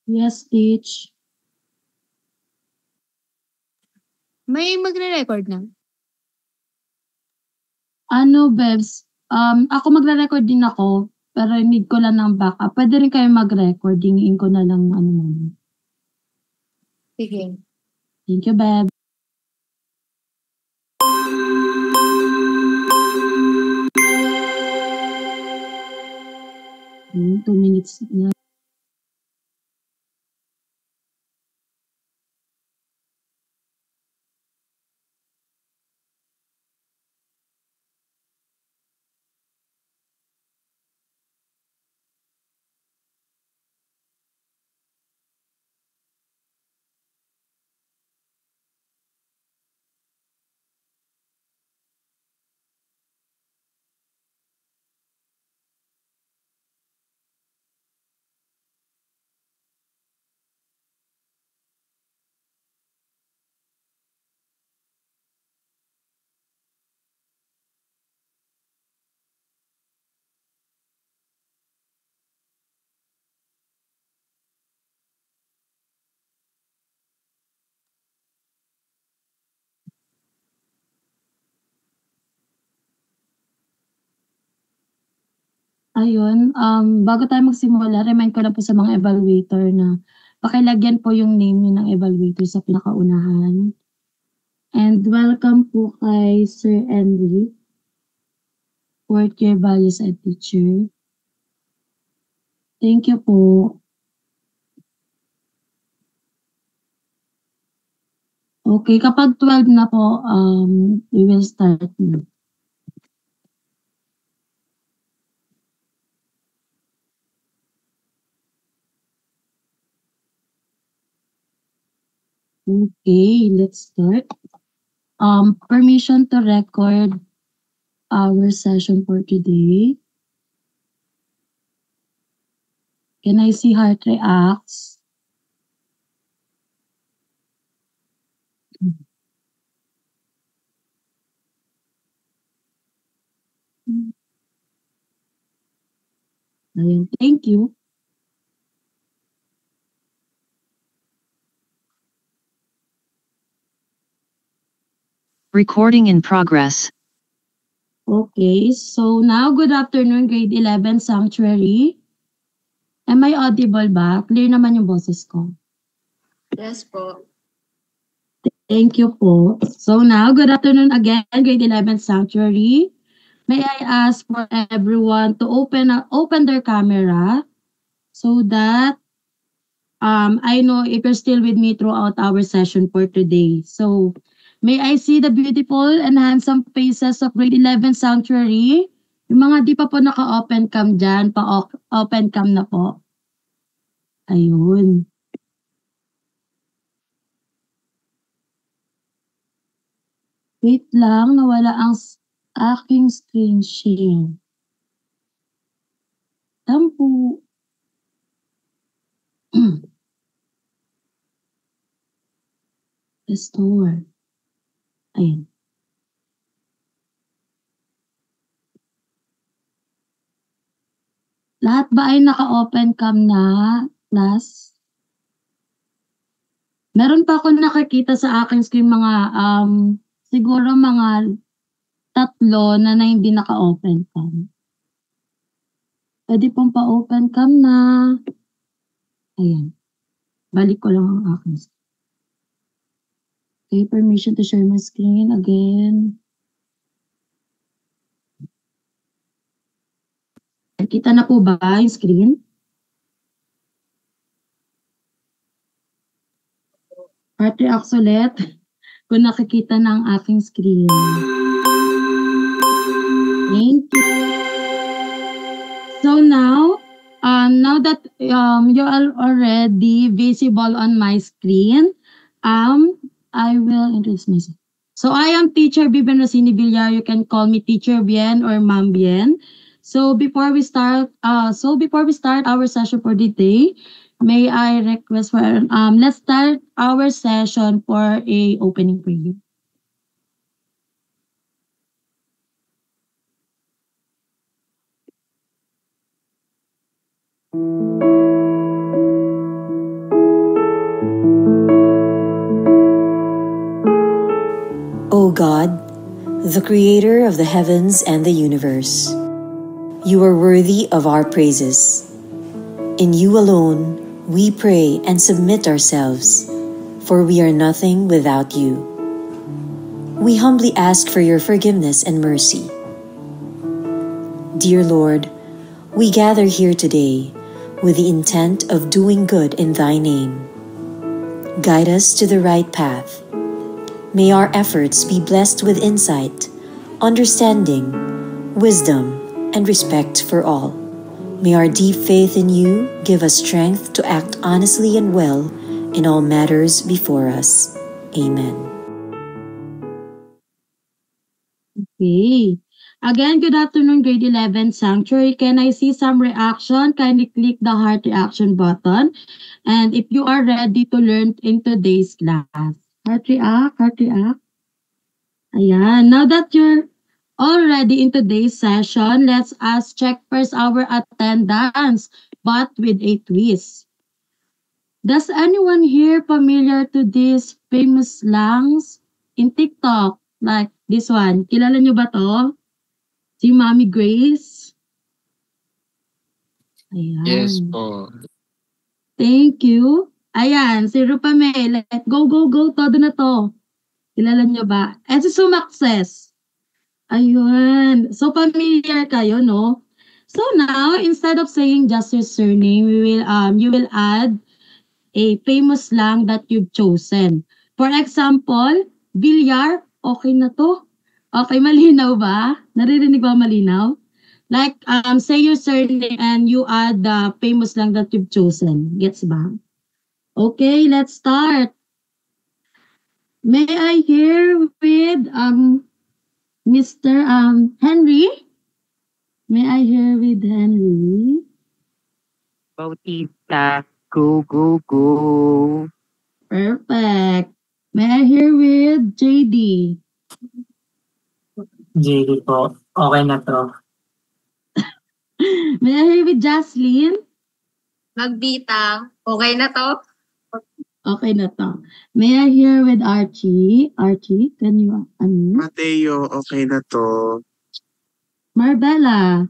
Yes, teach. May magre-record na? Ano, Bebs, ako magre-record din ako, pero need ko lang ng backup. Pwede rin kayo mag-record, hingin ko na lang ano naman. Sige. Thank you, Beb. 2 minutes na. Ayun, bago tayo magsimula, remind ko lang po sa mga evaluator na pakilagyan po yung name niyo ng evaluator sa pinakaunahan. And welcome po kay Sir Henry, fourth year values and teacher. Thank you po. Okay, kapag 12 na po, we will start na. Okay, let's start. Permission to record our session for today. Can I see heart reacts? Ayun, thank you. Recording in progress. Okay, so now good afternoon, grade 11 Sanctuary. Am I audible ba? Clear naman yung boses ko. Yes po. Thank you po. So now, good afternoon again, grade 11 Sanctuary. May I ask for everyone to open their camera so that I know if you're still with me throughout our session for today. So, may I see the beautiful and handsome faces of grade 11 Sanctuary? Yung mga di pa po naka-open cam dyan, pa-open cam na po. Ayun. Wait lang, nawala ang aking screen share. Tampo. Restore. Ayan. Lahat ba ay naka-open cam na, class? Meron pa akong nakakita sa aking screen mga, siguro mga 3 na hindi naka-open cam. Puwede pong pa-open cam na. Ayan. Balik ko lang ang aking screen. Okay, permission to share my screen again. Kita na po ba yung screen? Heart reacts ulit kung nakikita na ang aking screen. Thank you. So now that you are already visible on my screen, I will introduce myself. So I am Teacher Biben Rosini Villar. You can call me Teacher Bien or Ma'am Bien. So before we start our session for the day, may I request for let's start our session for a opening prayer. God, the creator of the heavens and the universe, you are worthy of our praises. In you alone, we pray and submit ourselves, for we are nothing without you. We humbly ask for your forgiveness and mercy. Dear Lord, we gather here today with the intent of doing good in thy name. Guide us to the right path. May our efforts be blessed with insight, understanding, wisdom, and respect for all. May our deep faith in you give us strength to act honestly and well in all matters before us. Amen. Okay. Again, good afternoon, grade 11 Sanctuary. Can I see some reaction? Kindly click the heart reaction button. And if you are ready to learn in today's class, heart react, heart react. Ayan. Now that you're already in today's session, let's check first our attendance, but with a twist. Does anyone here familiar to these famous slangs in TikTok? Like this one. Kilala nyo ba to? Si Mommy Grace? Yes Ayan. po. Thank you. Ayan, si Rupame. Let go, go, go. Todo na to. Kilala nyo ba? And si Sumakses. Ayun. So, familiar kayo, no? So now, instead of saying just your surname, you will add a famous slang that you've chosen. For example, bilyar, okay na to? Okay, malinaw ba? Naririnig ba malinaw? Like, say your surname and you add the famous slang that you've chosen. Gets ba? Okay, let's start. May I hear with Mr. Henry? May I hear with Henry? Bautista, go, go, go. Perfect. May I hear with JD? JD po, okay na to. May I hear with Jocelyn? Magbita. Okay na to? Okay na to. May I hear with Archie? Archie, can you unmute? Mateo, okay na to. Marbella?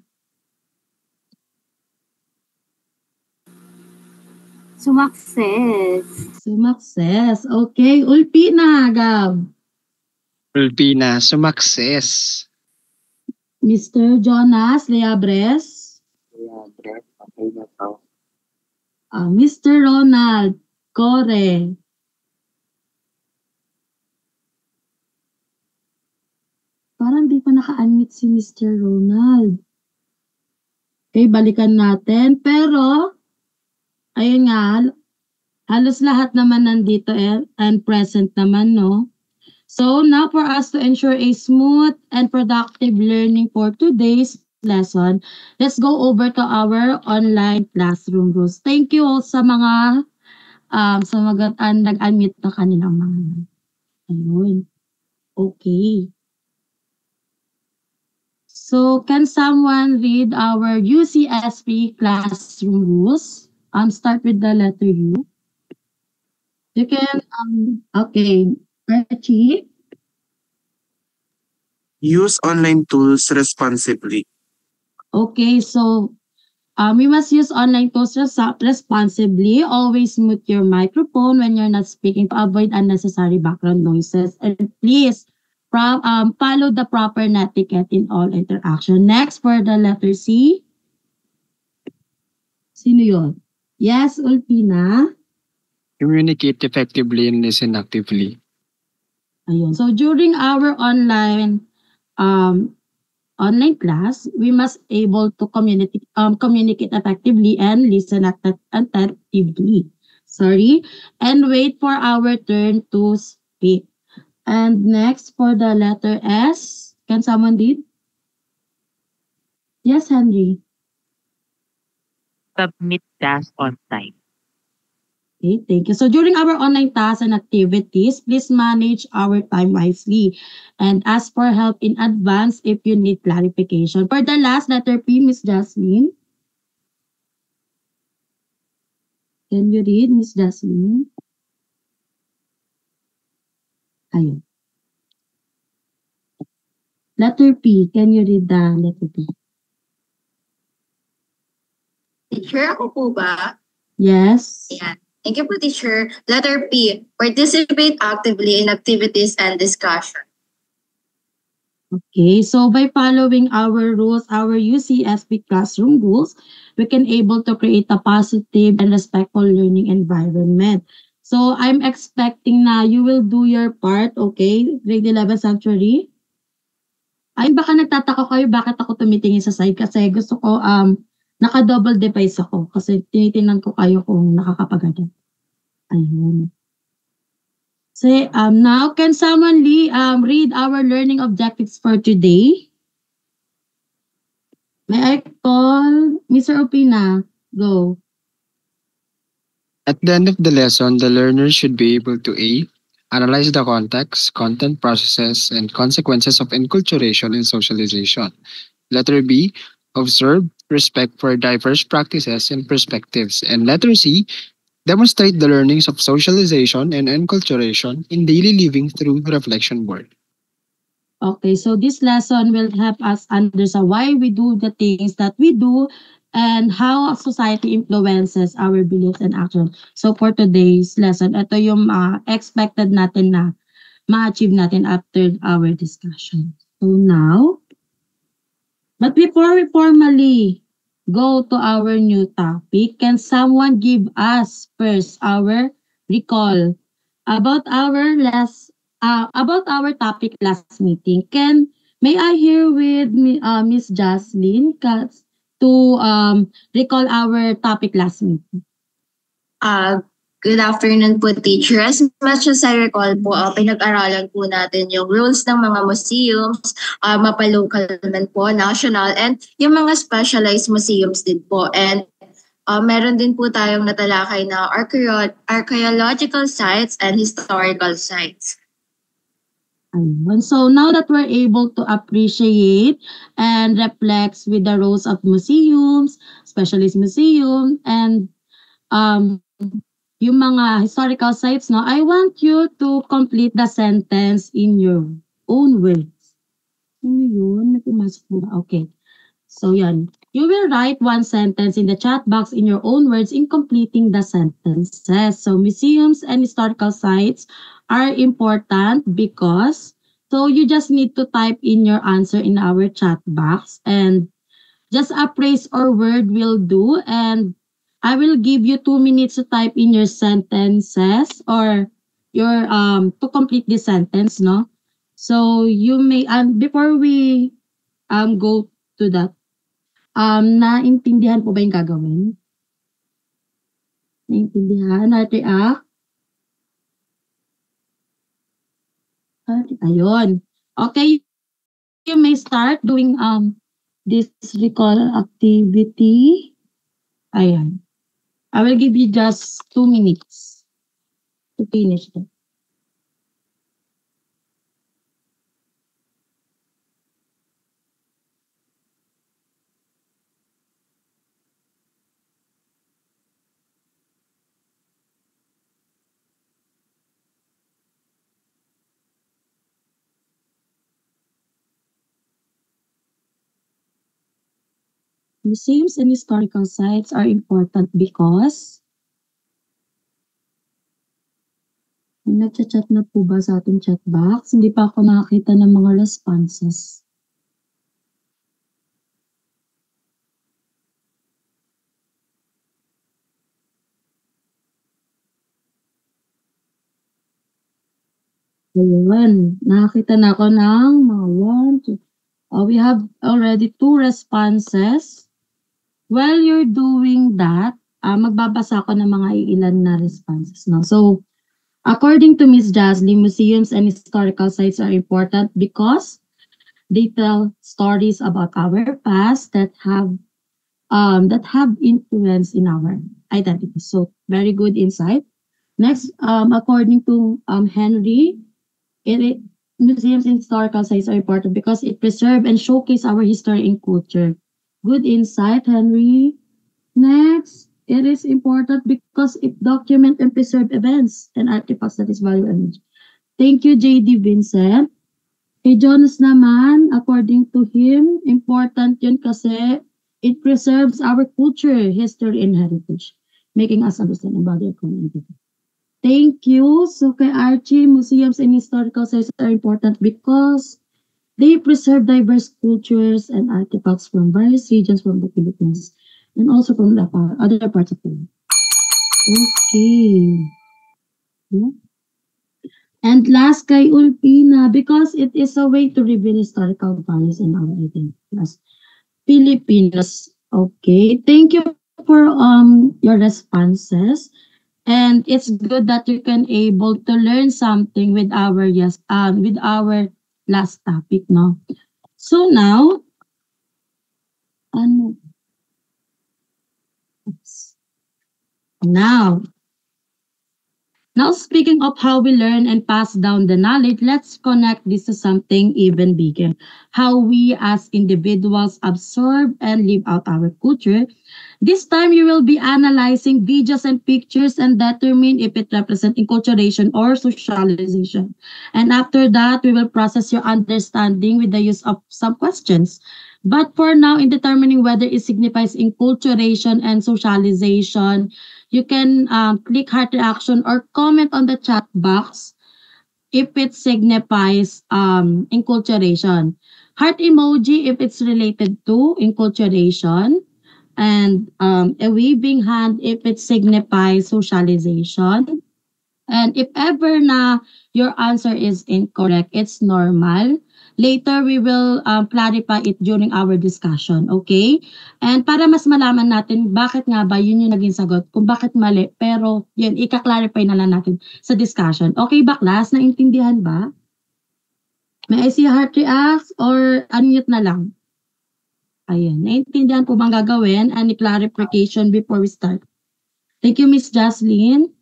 Sumakses. Sumakses. Okay. Ulpi na, Gab. Ulpina, sumakses. Mr. Jonas Leabres? Okay na to. Mr. Ronald Core? Parang di pa naka-unmute si Mr. Ronald. Okay, balikan natin. Pero, ayun nga, halos lahat naman nandito and present naman, no? So, now for us to ensure a smooth and productive learning for today's lesson, let's go over to our online classroom rules. Thank you all sa mga nag-unmute na kanilang mga. Ayun. Okay. So, can someone read our UCSP classroom rules? Start with the letter U. You can, okay. Archie? Use online tools responsibly. Okay, so we must use online tools responsibly. Always mute your microphone when you're not speaking to avoid unnecessary background noises. And please follow the proper etiquette in all interaction. Next, for the letter C. Sino yun? Yes, Ulpina. Communicate effectively and listen actively. Ayun. So during our online class, we must able to communicate effectively and listen attentively. Sorry. And wait for our turn to speak. And next for the letter S. Can someone read? Yes, Henry. Submit task on time. Okay, thank you. So during our online tasks and activities, please manage our time wisely and ask for help in advance if you need clarification. For the last letter P, Miss Jasmine. Can you read, Miss Jasmine? Ayun. Letter P. Can you read the letter P? Teacher, ako po ba? Yes. Ayan. Thank you po, teacher. Letter P, participate actively in activities and discussion. Okay, so by following our rules, our UCSB classroom rules, we can able to create a positive and respectful learning environment. So I'm expecting na you will do your part, okay? Grade 11 Sanctuary. Ay, baka nagtataka kayo bakit ako tumitingin sa side kasi gusto ko, naka-double device ako kasi tinitingnan ko kayo kung nakakapagana. Ayun. So, now, can someone read our learning objectives for today? May I call Mr. Opina? Go. At the end of the lesson, the learner should be able to A. Analyze the context, content processes, and consequences of enculturation and socialization. Letter B. Observe, respect for diverse practices and perspectives. And letter C. Demonstrate the learnings of socialization and enculturation in daily living through reflection work. Okay, so this lesson will help us understand why we do the things that we do and how society influences our beliefs and actions. So for today's lesson, ito yung expected natin na ma-achieve natin after our discussion. So now, but before we formally go to our new topic, can someone give us first our recall about our topic last meeting? May I hear with Miss Jocelyn to recall our topic last meeting? Good afternoon po, teacher. As much as I recall po, pinag-aralan po natin yung rules ng mga museums, mapa-local man po, national, and yung mga specialized museums din po. And meron din po tayong natalakay na archaeological sites and historical sites. Ayun. So now that we're able to appreciate and reflect with the roles of museums, specialist museum, and yung mga historical sites, no, I want you to complete the sentence in your own words. Ano yun? May pumasok po ba? Okay. So yan. You will write one sentence in the chat box in your own words in completing the sentences. So museums and historical sites are important because, so you just need to type in your answer in our chat box and just a phrase or word will do, and I will give you 2 minutes to type in your sentences or your to complete the sentence, no? So you may before we go to that, naintindihan po ba yung gagawin? Naintindihan? Na-react? Ayun. Okay, you may start doing this recall activity. Ayan. I will give you just 2 minutes to finish it. Museums and historical sites are important because nagchat-chat na po ba sa ating chat box? Hindi pa ako nakakita ng mga responses. Ayun, nakakita na ako ng mga 1, 2. We have already 2 responses. While you're doing that, magbabasa ako ng mga ilan na responses. No? So, according to Ms. Jaslyn, museums and historical sites are important because they tell stories about our past that have influence in our identity. So, very good insight. Next, according to Henry, museums and historical sites are important because it preserve and showcase our history and culture. Good insight, Henry. Next, it is important because it document and preserve events and artifacts that is value and. Thank you, J.D. Vincent. Kay Jonas naman, according to him, important yun kasi it preserves our culture, history, and heritage, making us understand about their community. Thank you. So kay Archie, museums and historical sites are important because they preserve diverse cultures and artifacts from various regions from the Philippines and also from the other parts of the world. Okay. Yeah. And last kay Ulpina, because it is a way to reveal historical values and our identity as Filipinos. Okay. Thank you for your responses. And it's good that you can able to learn something with our with our last topic, no? So now, ano, oops. now, Now, speaking of how we learn and pass down the knowledge, let's connect this to something even bigger. How we as individuals absorb and live out our culture. This time, you will be analyzing videos and pictures and determine if it represents enculturation or socialization. And after that, we will process your understanding with the use of some questions. But for now, in determining whether it signifies enculturation and socialization, you can click heart reaction or comment on the chat box if it signifies enculturation. Heart emoji if it's related to enculturation. And a waving hand if it signifies socialization. And if ever na your answer is incorrect, it's normal. Later, we will clarify it during our discussion, okay? And para mas malaman natin bakit nga ba yun yung naging sagot, kung bakit mali, pero yun, ika-clarify na lang natin sa discussion. Okay ba, class? Naintindihan ba? May I see heart reacts or unmute na lang? Ayan, naintindihan po bang gagawin? Any clarification before we start? Thank you, Miss Jocelyn.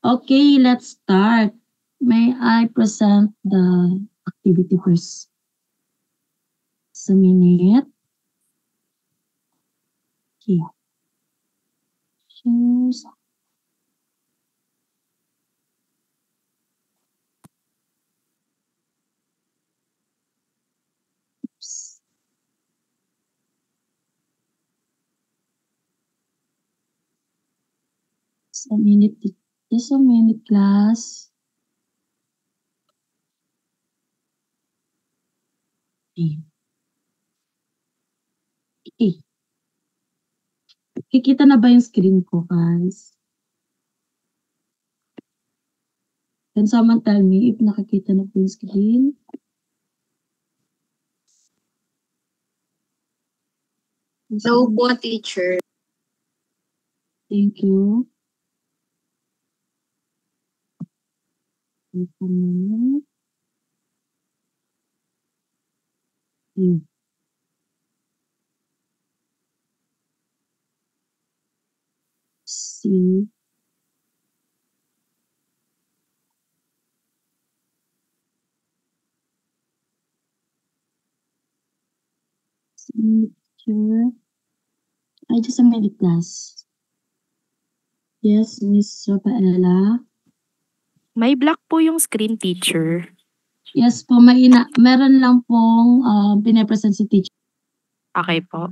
Okay, let's start. May I present the activity first? Just a minute. Okay. Choose. Oops. Just a minute. Just a minute, class. Okay. Okay. Kikita na ba yung screen ko, guys? Can someone tell me if nakikita na po yung screen? No po, teacher. Thank you. Wait a minute. Ayun. See. Signature. Ay, just a minute, class. Yes, Miss Rafaela. May black po yung screen, teacher. Yes po, meron lang pong pinapresent si teacher. Okay po.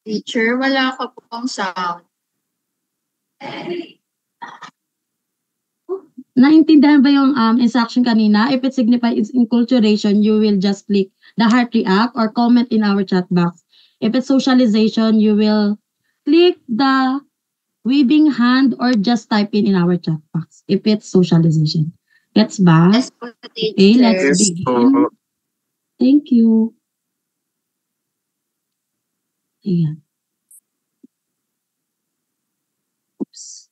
Teacher, wala ka pong sound. naintindihan ba yung instruction kanina? If it signifies enculturation, you will just click the heart react or comment in our chat box. If it's socialization, you will click the waving hand or just type in our chat box. If it's socialization. Gets ba? Yes po, Okay, teacher. let's Yes begin. po. Thank you. Ayan. Oops.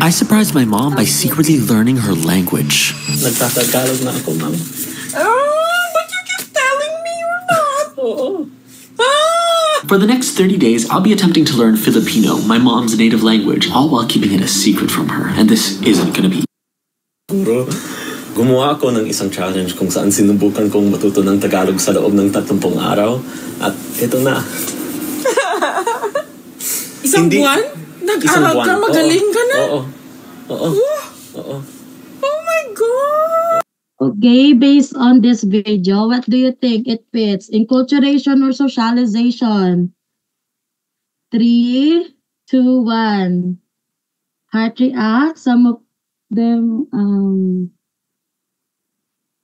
I surprised my mom by secretly learning her language. Nagtatagalog na ako, ma'am. But you keep telling me you're not. Oo. For the next 30 days, I'll be attempting to learn Filipino, my mom's native language, all while keeping it a secret from her. And this isn't gonna be. Siguro, gumawa ako ng isang challenge kung saan sinubukan kong matuto ng Tagalog sa loob ng 30 araw. At ito na. Isang Hindi- buwan? Isang Nag-aral buwan. ka? Magaling ka na? Oo. Oo. Oo. Oh my God! Okay, based on this video, what do you think it fits? Enculturation or socialization? 3, 2, 1. Heart react. Some of them,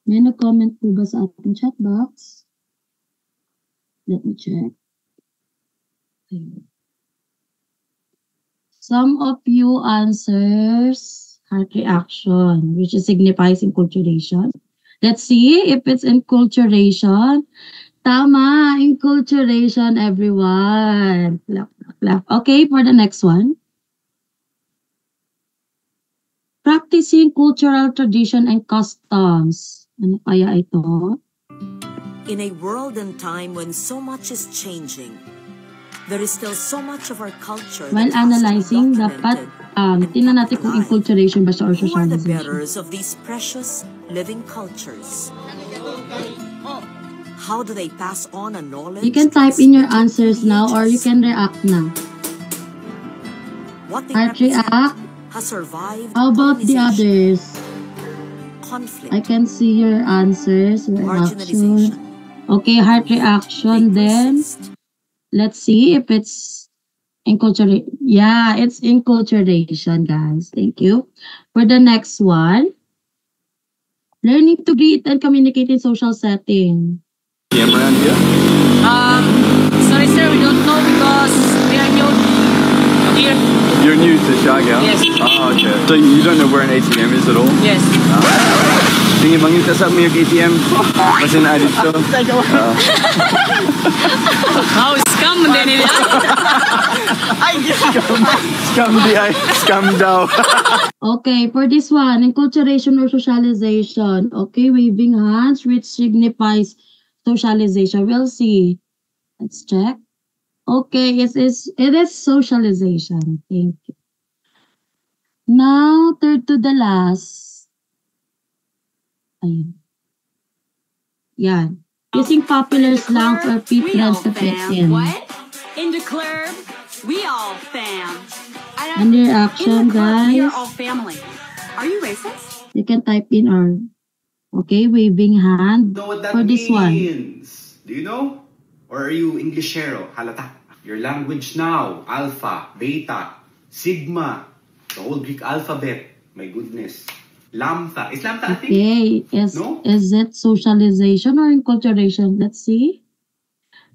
may nag-comment po ba sa ating chat box? Let me check. Okay. Some of you answers heart reaction, which is signifies enculturation. Let's see if it's enculturation. Tama, enculturation, everyone. Clap, clap, clap. Okay, for the next one. Practicing cultural tradition and customs. Ano kaya ito? In a world and time when so much is changing, there is still so much of our culture While that has to be analyzing, dapat documented tingnan natin kung enculturation ba siya or Who are the socialization. bearers of these precious living cultures? How do they pass on a knowledge? You can type in your answers now or you can react na. What they Heart represent react. has survived How about the colonization, others? conflict, I can see your answers, reaction. marginalization. Okay, heart reaction then. Let's see if it's enculturation. Yeah, it's enculturation, guys. Thank you. For the next one, learning to greet and communicate in social setting. Around here? Sorry sir, we don't know because we are new here. You're new to Siargao? Yes. Oh, okay. So you don't know where an ATM is at all? Yes. Sige, mangita sa mo yung ATM. Kasi na dito. How scam din nila? Scam daw. Okay, for this one, enculturation or socialization. Okay, waving hands, which signifies socialization. We'll see. Let's check. Okay, it is socialization. Thank you. Now, third to the last. Ayun. Yan. Using popular slang for fit trends to fit in. In the club, we all fam. And your action, We are guys. all family. Are you racist? You can type in or okay, waving hand Know what that for this one. means? Do you know? Or are you Englishero? Halata. Your language now. Alpha, beta, sigma, the whole Greek alphabet. My goodness. Lambda. Is lambda a thing? Okay, No? is it socialization or enculturation? Let's see.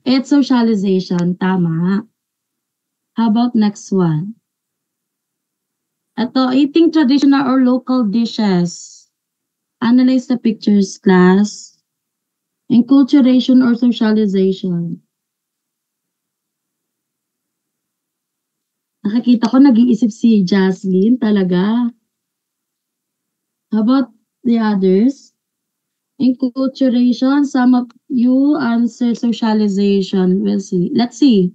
It's socialization, tama. How about next one? Ito, eating traditional or local dishes. Analyze the pictures, class. Enculturation or socialization. Nakikita ko nag-iisip si Jaslyn talaga. How about the others? Enculturation, some of you answer socialization. We'll see. Let's see.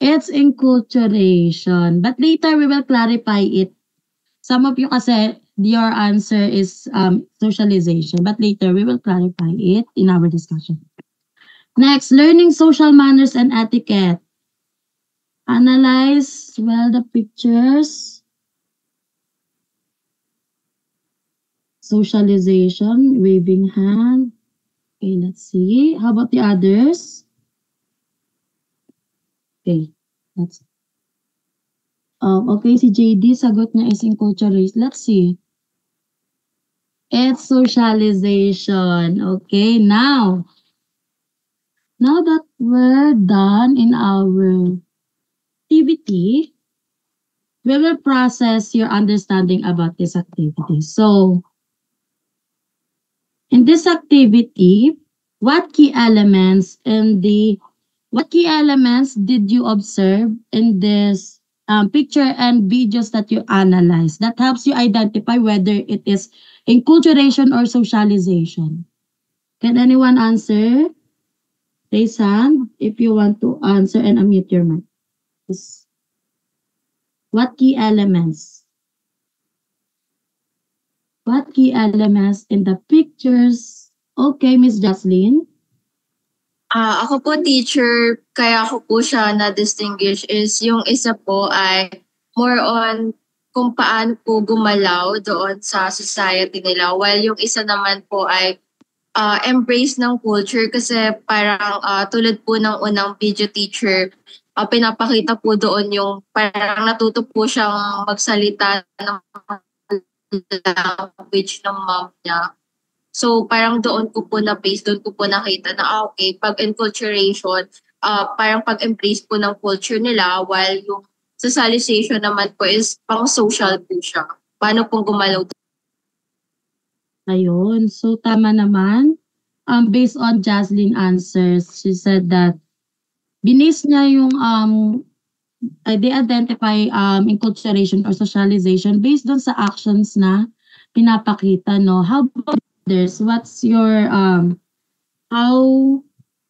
It's enculturation. But later we will clarify it. Some of you kasi your answer is socialization. But later we will clarify it in our discussion. Next, learning social manners and etiquette. Analyze well the pictures. Socialization, waving hand. Okay, let's see. How about the others? Okay, that's Okay, si JD, sagot niya is enculturation. Let's see. It's socialization. Okay, now that we're done in our activity, we will process your understanding about this activity. So, in this activity, what key elements did you observe in this picture and videos that you analyze? That helps you identify whether it is enculturation or socialization. Can anyone answer? Raise hand if you want to answer and unmute your mic. Yes. What key elements? What key elements in the pictures? Okay, Miss Jocelyn. Ako po, teacher, kaya ko po siya na-distinguish is yung isa po ay more on kung paano po gumalaw doon sa society nila. While yung isa naman po ay embrace ng culture kasi parang tulad po ng unang video, teacher, pinapakita po doon yung parang natuto po siyang magsalita ng language ng mom niya. So parang doon ko po nakita na okay, pag enculturation, parang pag-embrace po ng culture nila, while yung socialization naman po is pang social po siya. Paano pong gumalaw? Ayun, so tama naman. Based on Jaslyn answers, she said that binis niya yung they identify enculturation or socialization based on sa actions na pinapakita, no? How about others? What's your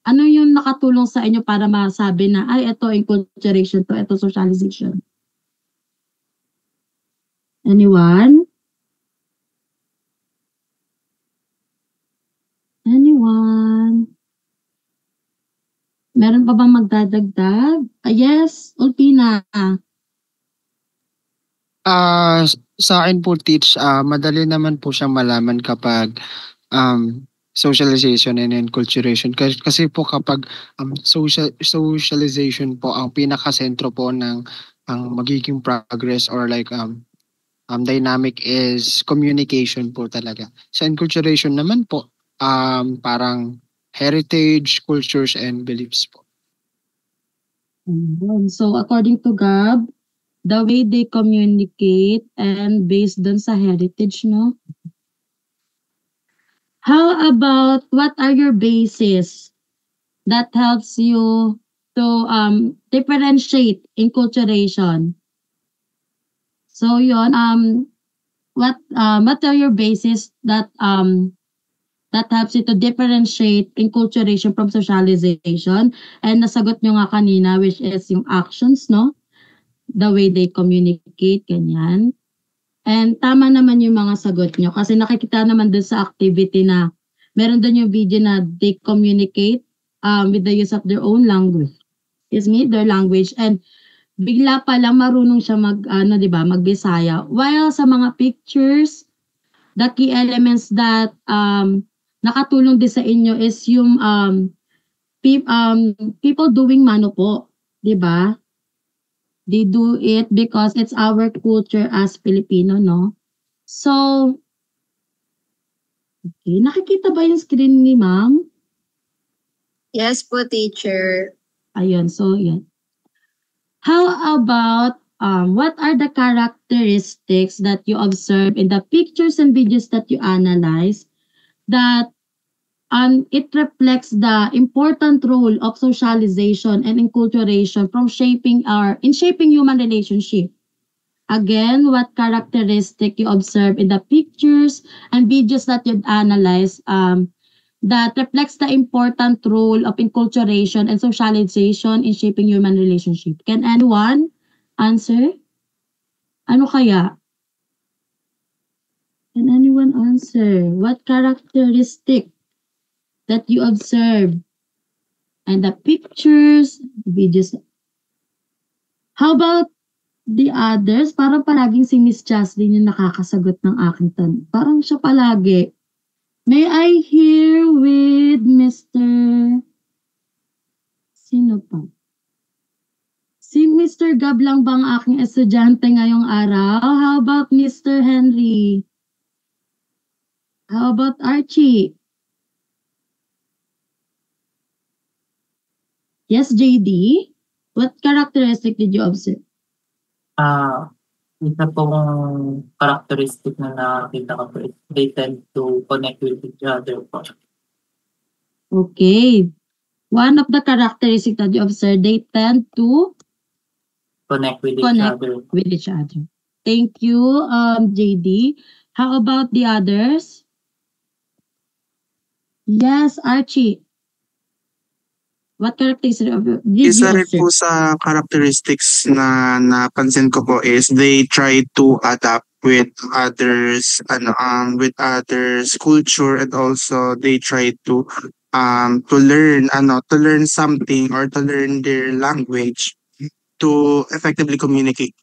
ano yung nakatulong sa inyo para masabi na ay ito enculturation to, ito socialization? Anyone? Meron pa bang magdadagdag? Yes, Ulpina. Sa akin po, teach, madali naman po siyang malaman kapag socialization and enculturation. Kasi po kapag socialization po ang pinakasentro po ng ang magiging progress or like dynamic is communication po talaga. Sa enculturation naman po, parang heritage, cultures, and beliefs po. So according to Gab, the way they communicate and based dun sa heritage, no? How about what are your bases that helps you to differentiate enculturation? So yon what are your bases that helps you to differentiate enculturation from socialization? And nasagot nyo nga kanina, which is yung actions, no? The way they communicate, ganyan. And tama naman yung mga sagot nyo. Kasi nakikita naman dun sa activity na meron dun yung video na they communicate with the use of their own language. Their language. And bigla pa lang marunong siya mag-Bisaya. While sa mga pictures, the key elements that nakatulong din sa inyo is yung people doing mano po, 'di ba? They do it because it's our culture as Filipino, no? So, okay, nakikita ba yung screen ni Ma'am? Yes po, teacher. Ayun, so yan. How about what are the characteristics that you observe in the pictures and videos that you analyze that it reflects the important role of socialization and enculturation from shaping human relationship? Again, what characteristic you observe in the pictures and videos that you analyze that reflects the important role of enculturation and socialization in shaping human relationship? Can anyone answer? Ano kaya? Can anyone answer? What characteristic that you observe and the pictures, videos? How about the others? Parang palaging si Miss Jocelyn yung nakakasagot ng aking tanong. Parang siya palagi. May I hear with Mr. Sino pa? Si Mr. Gab lang bang aking estudyante ngayong araw? How about Mr. Henry? How about Archie? Yes, JD? What characteristic did you observe? Isa pong characteristic na nakita ko po is they tend to connect with each other po. Okay. One of the characteristics that you observe, they tend to Connect with connect each other. with each other. Thank you, JD. How about the others? Yes, Archie. What characteristics did you Isa rin observe? po sa characteristics na napansin ko po is they try to adapt with others culture, and also they try to learn something or to learn their language to effectively communicate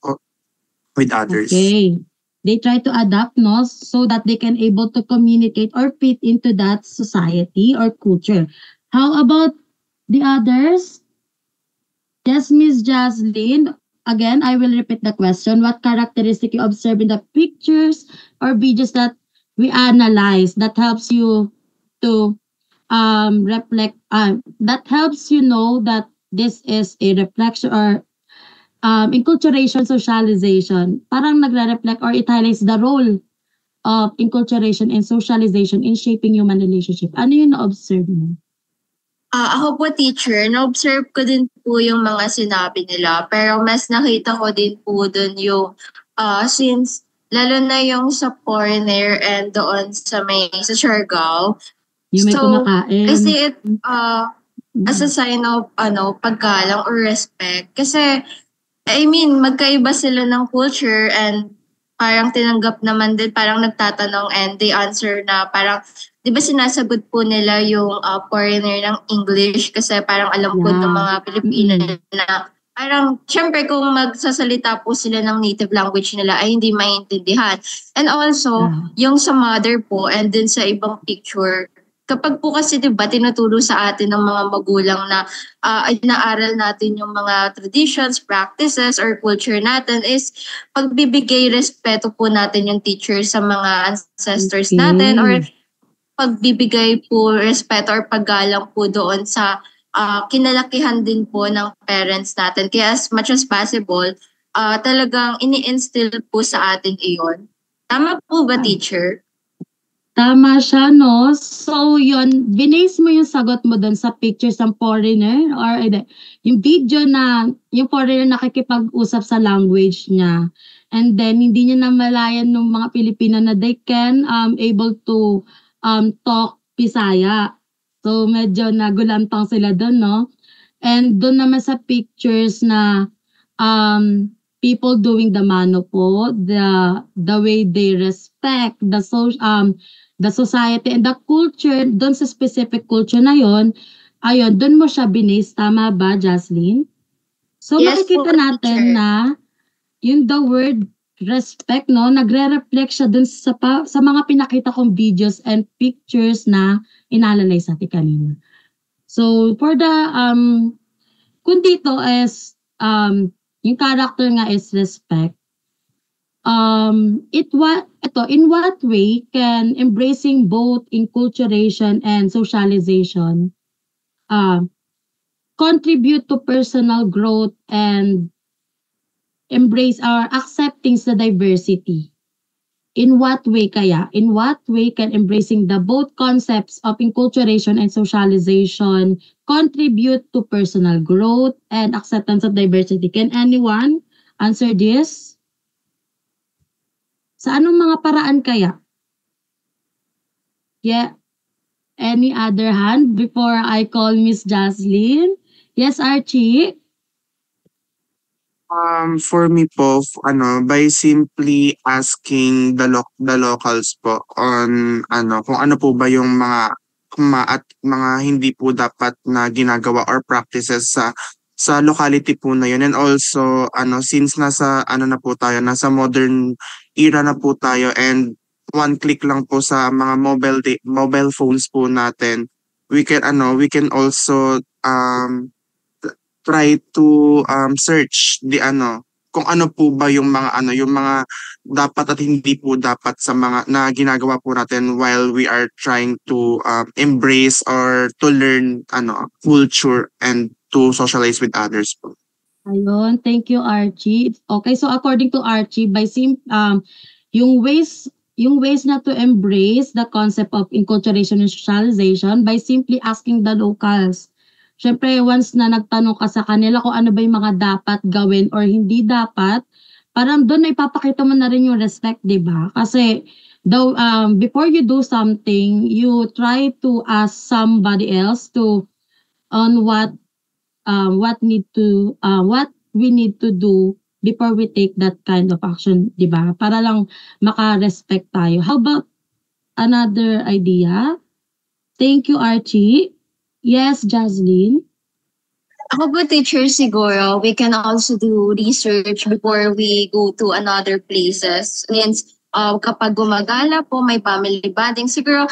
with others. Okay. They try to adapt, no, so that they can able to communicate or fit into that society or culture. How about the others? Yes, Miss Jaslyn. Again, I will repeat the question. What characteristic you observe in the pictures or videos that we analyze that helps you to reflect, that helps you know that this is a reflection or enculturation socialization? Parang nagre-reflect or it highlights the role of enculturation and socialization in shaping human relationship. Ano yung na-observe mo? Ako po teacher, na-observe ko din po yung mga sinabi nila. Pero mas nakita ko din po dun yung since lalo na yung sa foreigner and doon sa Siargao. Yung may kumakain. I see it as a sign of paggalang or respect. Kasi I mean, magkaiba sila ng culture and parang tinanggap naman din, parang nagtatanong and they answer na parang, di ba sinasagot po nila yung foreigner ng English kasi parang alam po ng mga Pilipino na parang, syempre kung magsasalita po sila ng native language nila ay hindi maintindihan. And also, yung sa mother po and then sa ibang picture, kapag po kasi diba tinuturo sa atin ng mga magulang na inaaral natin yung mga traditions, practices, or culture natin is pagbibigay respeto po natin yung teacher sa mga ancestors natin or pagbibigay po respeto or paggalang po doon sa kinalakihan din po ng parents natin. Kaya as much as possible, talagang ini-instill po sa atin iyon. Tama po ba, teacher? Tama siya, no? So, yun, binase mo yung sagot mo doon sa pictures ng foreigner or yung video na yung foreigner nakikipag-usap sa language niya. And then, hindi niya namalayan ng mga Pilipino na they can able to talk Bisaya. So, medyo nagulantang sila doon, no? And doon naman sa pictures na people doing the mano po, the way they respect the society and the culture, doon sa specific culture na yon, ayun, doon mo siya binase. Tama ba, Jaslyn? So, Yes, makikita po, natin teacher. na yung the word respect, no, nagre-reflect siya doon sa mga pinakita kong videos and pictures na inalalay sa atin kanina. So, for the, kung dito is, yung character nga is respect, in what way can embracing both enculturation and socialization contribute to personal growth and embrace or accepting the diversity? In what way kaya? In what way can embracing the both concepts of enculturation and socialization contribute to personal growth and acceptance of diversity? Can anyone answer this? Sa anong mga paraan kaya? Yeah. Any other hand before I call Miss Jaslyn? Yes, Archie? For me po, by simply asking the locals po on kung ano po ba yung mga at mga hindi po dapat na ginagawa or practices sa locality po na yun. And also since nasa na po tayo, nasa modern era na po tayo, and one click lang po sa mga mobile phones po natin, we can also try to search kung ano po ba yung mga dapat at hindi po dapat sa mga na ginagawa po natin while we are trying to embrace or to learn culture and to socialize with others po. Ayun, thank you Archie. Okay, so according to Archie, yung ways na to embrace the concept of enculturation and socialization by simply asking the locals. Siyempre, once na nagtanong ka sa kanila kung ano ba yung mga dapat gawin or hindi dapat, parang doon na ipapakita mo na rin yung respect, di ba? Kasi before you do something, you try to ask somebody else on what we need to do before we take that kind of action, di ba? Para lang maka-respect tayo. How about another idea? Thank you, Archie. Yes, Jaslyn? Ako po, teacher, siguro, we can also do research before we go to another places. Since kapag gumagala po, may family bonding, siguro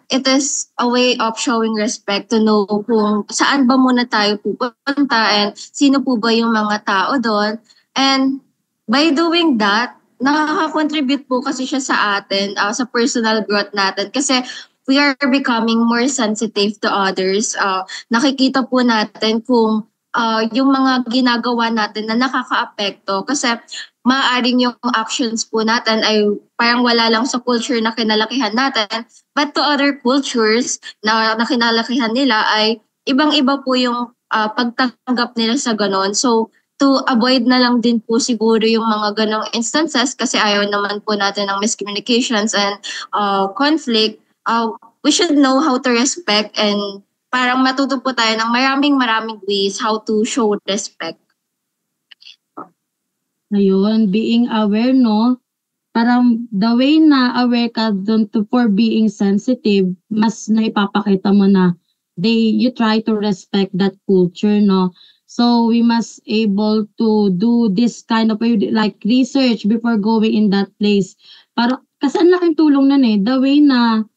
it is a way of showing respect to know kung saan ba muna tayo pupunta and sino po ba yung mga tao doon. And by doing that, nakaka-contribute po kasi siya sa atin, sa personal growth natin. Kasi we are becoming more sensitive to others. Nakikita po natin kung yung mga ginagawa natin na nakaka-apekto. Kasi maaaring yung actions po natin ay parang wala lang sa culture na kinalakihan natin. But to other cultures na kinalakihan nila ay ibang-iba po yung pagtanggap nila sa ganon. So, to avoid na lang din po siguro yung mga ganong instances kasi ayaw naman po natin ng miscommunications and conflict. We should know how to respect and parang matuto po tayo ng maraming ways how to show respect. Ayun, being aware, no? Parang the way na aware ka doon for being sensitive, mas naipapakita mo na you try to respect that culture, no? So we must able to do this kind of like research before going in that place. Kasi ang laking tulong nun eh. The way na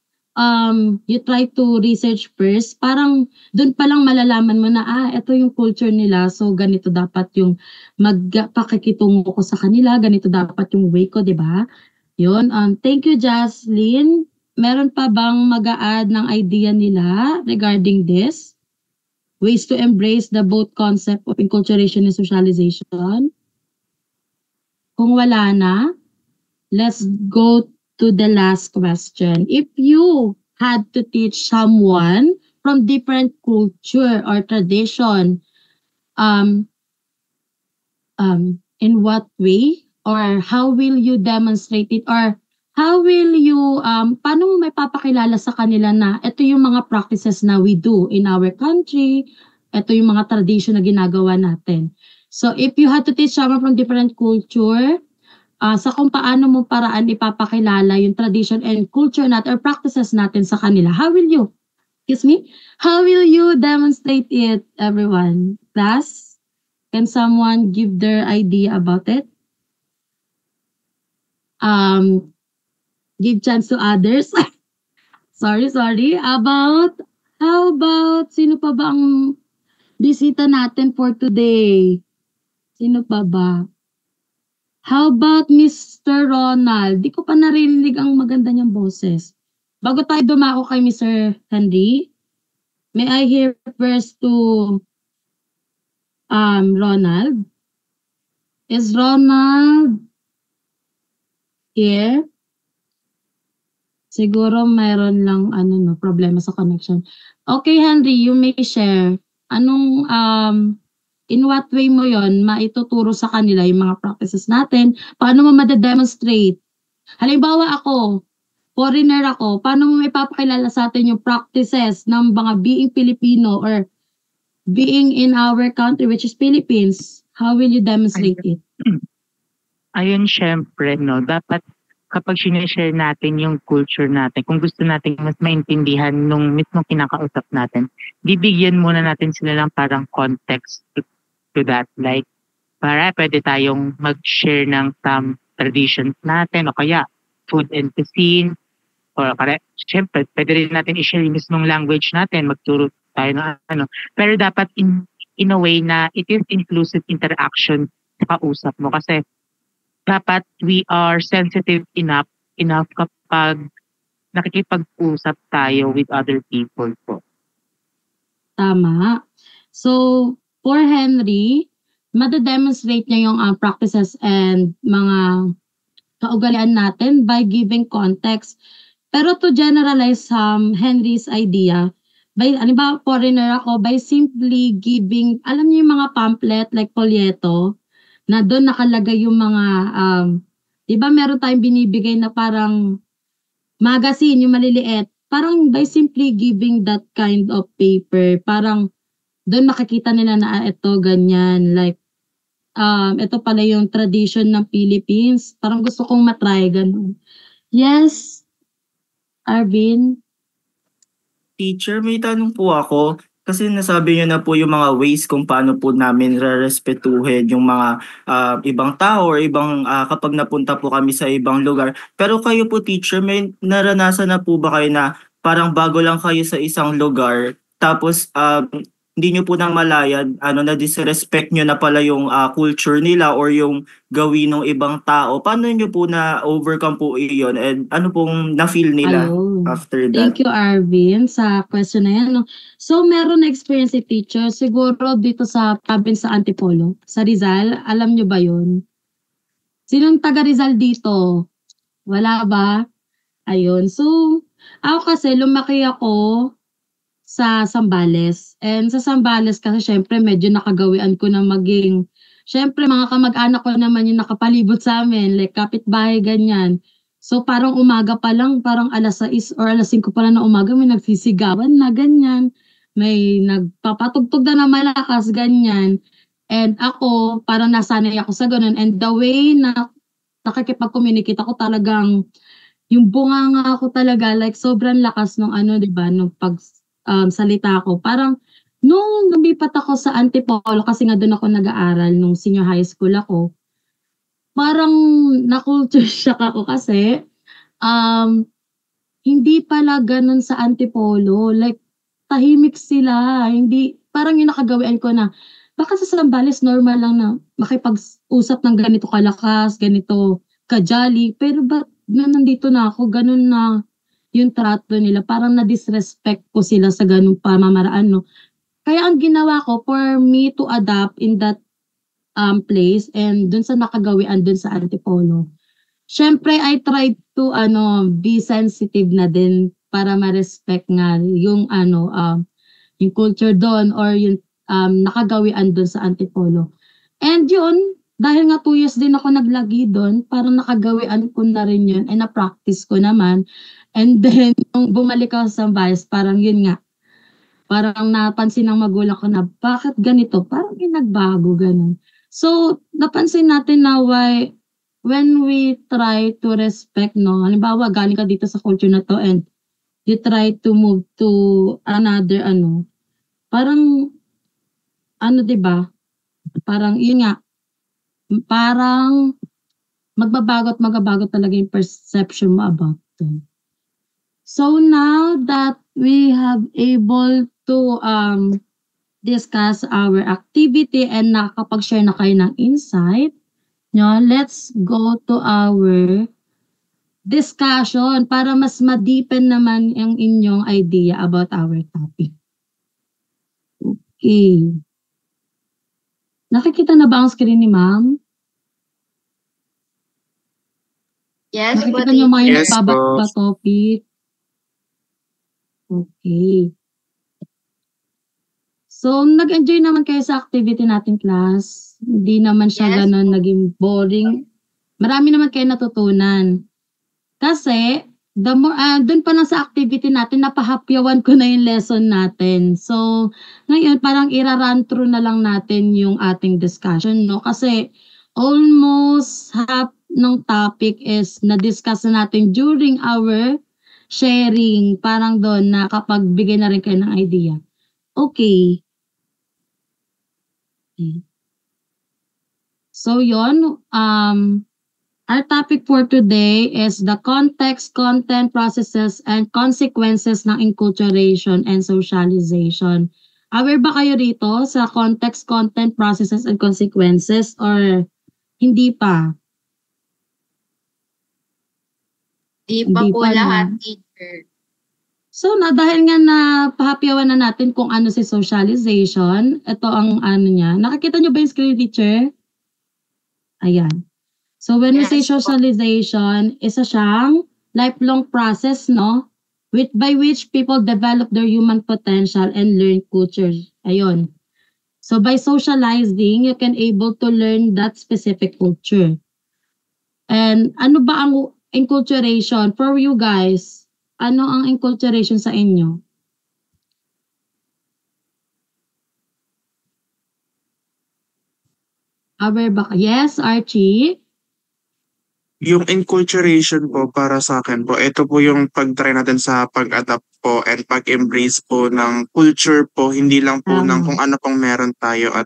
you try to research first, parang doon pa lang malalaman mo na, ito yung culture nila. So ganito dapat yung magpakikitungo ko sa kanila. Ganito dapat yung way ko, di ba? Yun. Thank you, Jaslyn. Meron pa bang mag-a-add ng idea nila regarding this? Ways to embrace the both concept of enculturation and socialization. Kung wala na, let's go to the last question. If you had to teach someone from different culture or tradition, in what way or how will you demonstrate it or how will you, paano mo may papakilala sa kanila na ito yung mga practices na we do in our country, ito yung mga tradition na ginagawa natin. So if you had to teach someone from different culture, sa kung paano mo paraan ipapakilala yung tradition and culture natin or practices natin sa kanila, how will you demonstrate it, everyone? Class, can someone give their idea about it? Give chance to others. sorry. How about, sino pa ba ang bisita natin for today? Sino pa ba? How about Mr. Ronald? Di ko pa narinig ang maganda niyang boses. Bago tayo dumako kay Mr. Henry, may I hear first to Ronald? Is Ronald here? Siguro mayroon lang problema sa connection. Okay, Henry, you may share. Anong in what way mo yon maituturo sa kanila yung mga practices natin? Paano mo ma-demonstrate? Halimbawa ako, foreigner ako, paano mo may papakilala sa atin yung practices ng mga being Filipino or being in our country which is Philippines? How will you demonstrate it? Ayun, syempre, no, dapat kapag sinishare natin yung culture natin, kung gusto natin mas maintindihan nung mismong kinakausap natin, bibigyan muna natin sila ng parang context to that. Like, pwede tayong mag-share ng some traditions natin o kaya food and cuisine. Or syempre, pwede rin natin i-share yung mismong language natin, magturo tayo ng Pero dapat in a way na it is inclusive interaction sa kausap mo. Kasi dapat we are sensitive enough kapag nakikipag-usap tayo with other people po. Tama. So, for Henry, madademonstrate niya yung practices and mga kaugalian natin by giving context. Pero to generalize Henry's idea, by, ba foreigner ako, by simply giving, alam niyo yung mga pamphlet like folieto, na doon nakalagay yung mga, di ba meron tayong binibigay na parang magazine, yung maliliit. Parang by simply giving that kind of paper, parang doon makikita nila na ito, ganyan. Like, ito pala yung tradition ng Philippines. Parang gusto kong matry, ganun. Yes, Arvin? Teacher, may tanong po ako. Kasi nasabi niyo na po yung mga ways kung paano po namin rerespetuhin yung mga ibang tao or ibang kapag napunta po kami sa ibang lugar. Pero kayo po, teacher, may naranasan na po ba kayo na parang bago lang kayo sa isang lugar tapos hindi nyo po nang malayan, na disrespect nyo na pala yung culture nila or yung gawin ng ibang tao. Paano nyo po na-overcome po iyon? And ano pong na-feel nila after that? Thank you, Arvin, sa question na yan. No? So, meron na experience si teacher. Siguro dito sa province sa Antipolo, sa Rizal. Alam nyo ba yun? Sinong taga Rizal dito? Wala ba? Ayun. So, ako kasi lumaki ako sa Zambales. And sa Zambales kasi syempre medyo nakagawian ko na maging, syempre mga kamag-anak ko naman yung nakapalibot sa amin, like kapitbahay, ganyan. So parang umaga pa lang, parang alas 6 or alas 5 pa lang na umaga, may nagsisigawan na ganyan. May nagpapatugtog na malakas, ganyan. And ako, parang nasanay ako sa ganun. And the way na nakikipag-communicate ako talagang, yung bunganga ako talaga, like sobrang lakas nung diba, nung salita ko. Parang, nung lumipat ako sa Antipolo, kasi nga doon ako nag-aaral, nung senior high school ako, parang na-culture shock ako kasi, hindi pala ganun sa Antipolo. Like, tahimik sila. Hindi, parang yung nakagawian ko na, baka sa Zambales, normal lang na makipag-usap ng ganito kalakas, ganito kajali, pero ba't nandito na ako, ganun na yung trato nila, parang na-disrespect ko sila sa ganung pamamaraan, no? Kaya ang ginawa ko, for me to adapt in that place, and dun sa nakagawian dun sa Antipolo, syempre, I tried to, be sensitive na din, para ma-respect nga yung, yung culture doon, or yung nakagawian dun sa Antipolo. And yun, dahil nga 2 years din ako naglagi doon, parang nakagawian ko na rin yun, and na-practice ko naman. And then, nung bumalik ako sa Zambales, parang yun nga, parang napansin ng magulang ko na, bakit ganito? Parang may nagbago, ganun. So, napansin natin na when we try to respect, no, halimbawa, galing ka dito sa culture na to, and you try to move to another, parang, diba? Parang, yun nga, parang, magbabago talaga yung perception mo about it. So now that we have able to discuss our activity and nakakapag-share na kayo ng insight, let's go to our discussion para mas ma-deepen naman ang inyong idea about our topic. Okay. Nakikita na ba ang screen ni ma'am? Yes, nakikita niyo mga nagbabasa topic? Okay. So, nag-enjoy naman kayo sa activity natin, class. Hindi naman siya ganun naging boring. Marami naman kayo natutunan. Kasi, doon pa lang sa activity natin, napahapyawan ko na yung lesson natin. So, ngayon, parang ira-run through na lang natin yung ating discussion, no? Kasi, almost half ng topic is na-discuss na natin during our sharing, parang doon na kapag bigay na rin kayo ng idea. Okay. So yon, our topic for today is the context, content, processes, and consequences ng enculturation and socialization. Aware ba kayo rito sa context, content, processes, and consequences or hindi pa? Hindi pa po no? lahat, teacher. So dahil nga napahapyawan na natin kung ano si socialization, ito ang ano niya. Nakikita niyo ba yung screen, teacher? Ayan. So when we say Yes po. socialization, isa siyang lifelong process, no? By which people develop their human potential and learn culture. Ayun. So by socializing, you can able to learn that specific culture. And ano ba ang enculturation for you guys? Ano ang enculturation sa inyo? Aware ba? Yes, Archie? Yung enculturation po para sa akin po, ito po yung pag-try natin sa pag-adapt po and pag-embrace po ng culture po, hindi lang po ng kung ano pong meron tayo at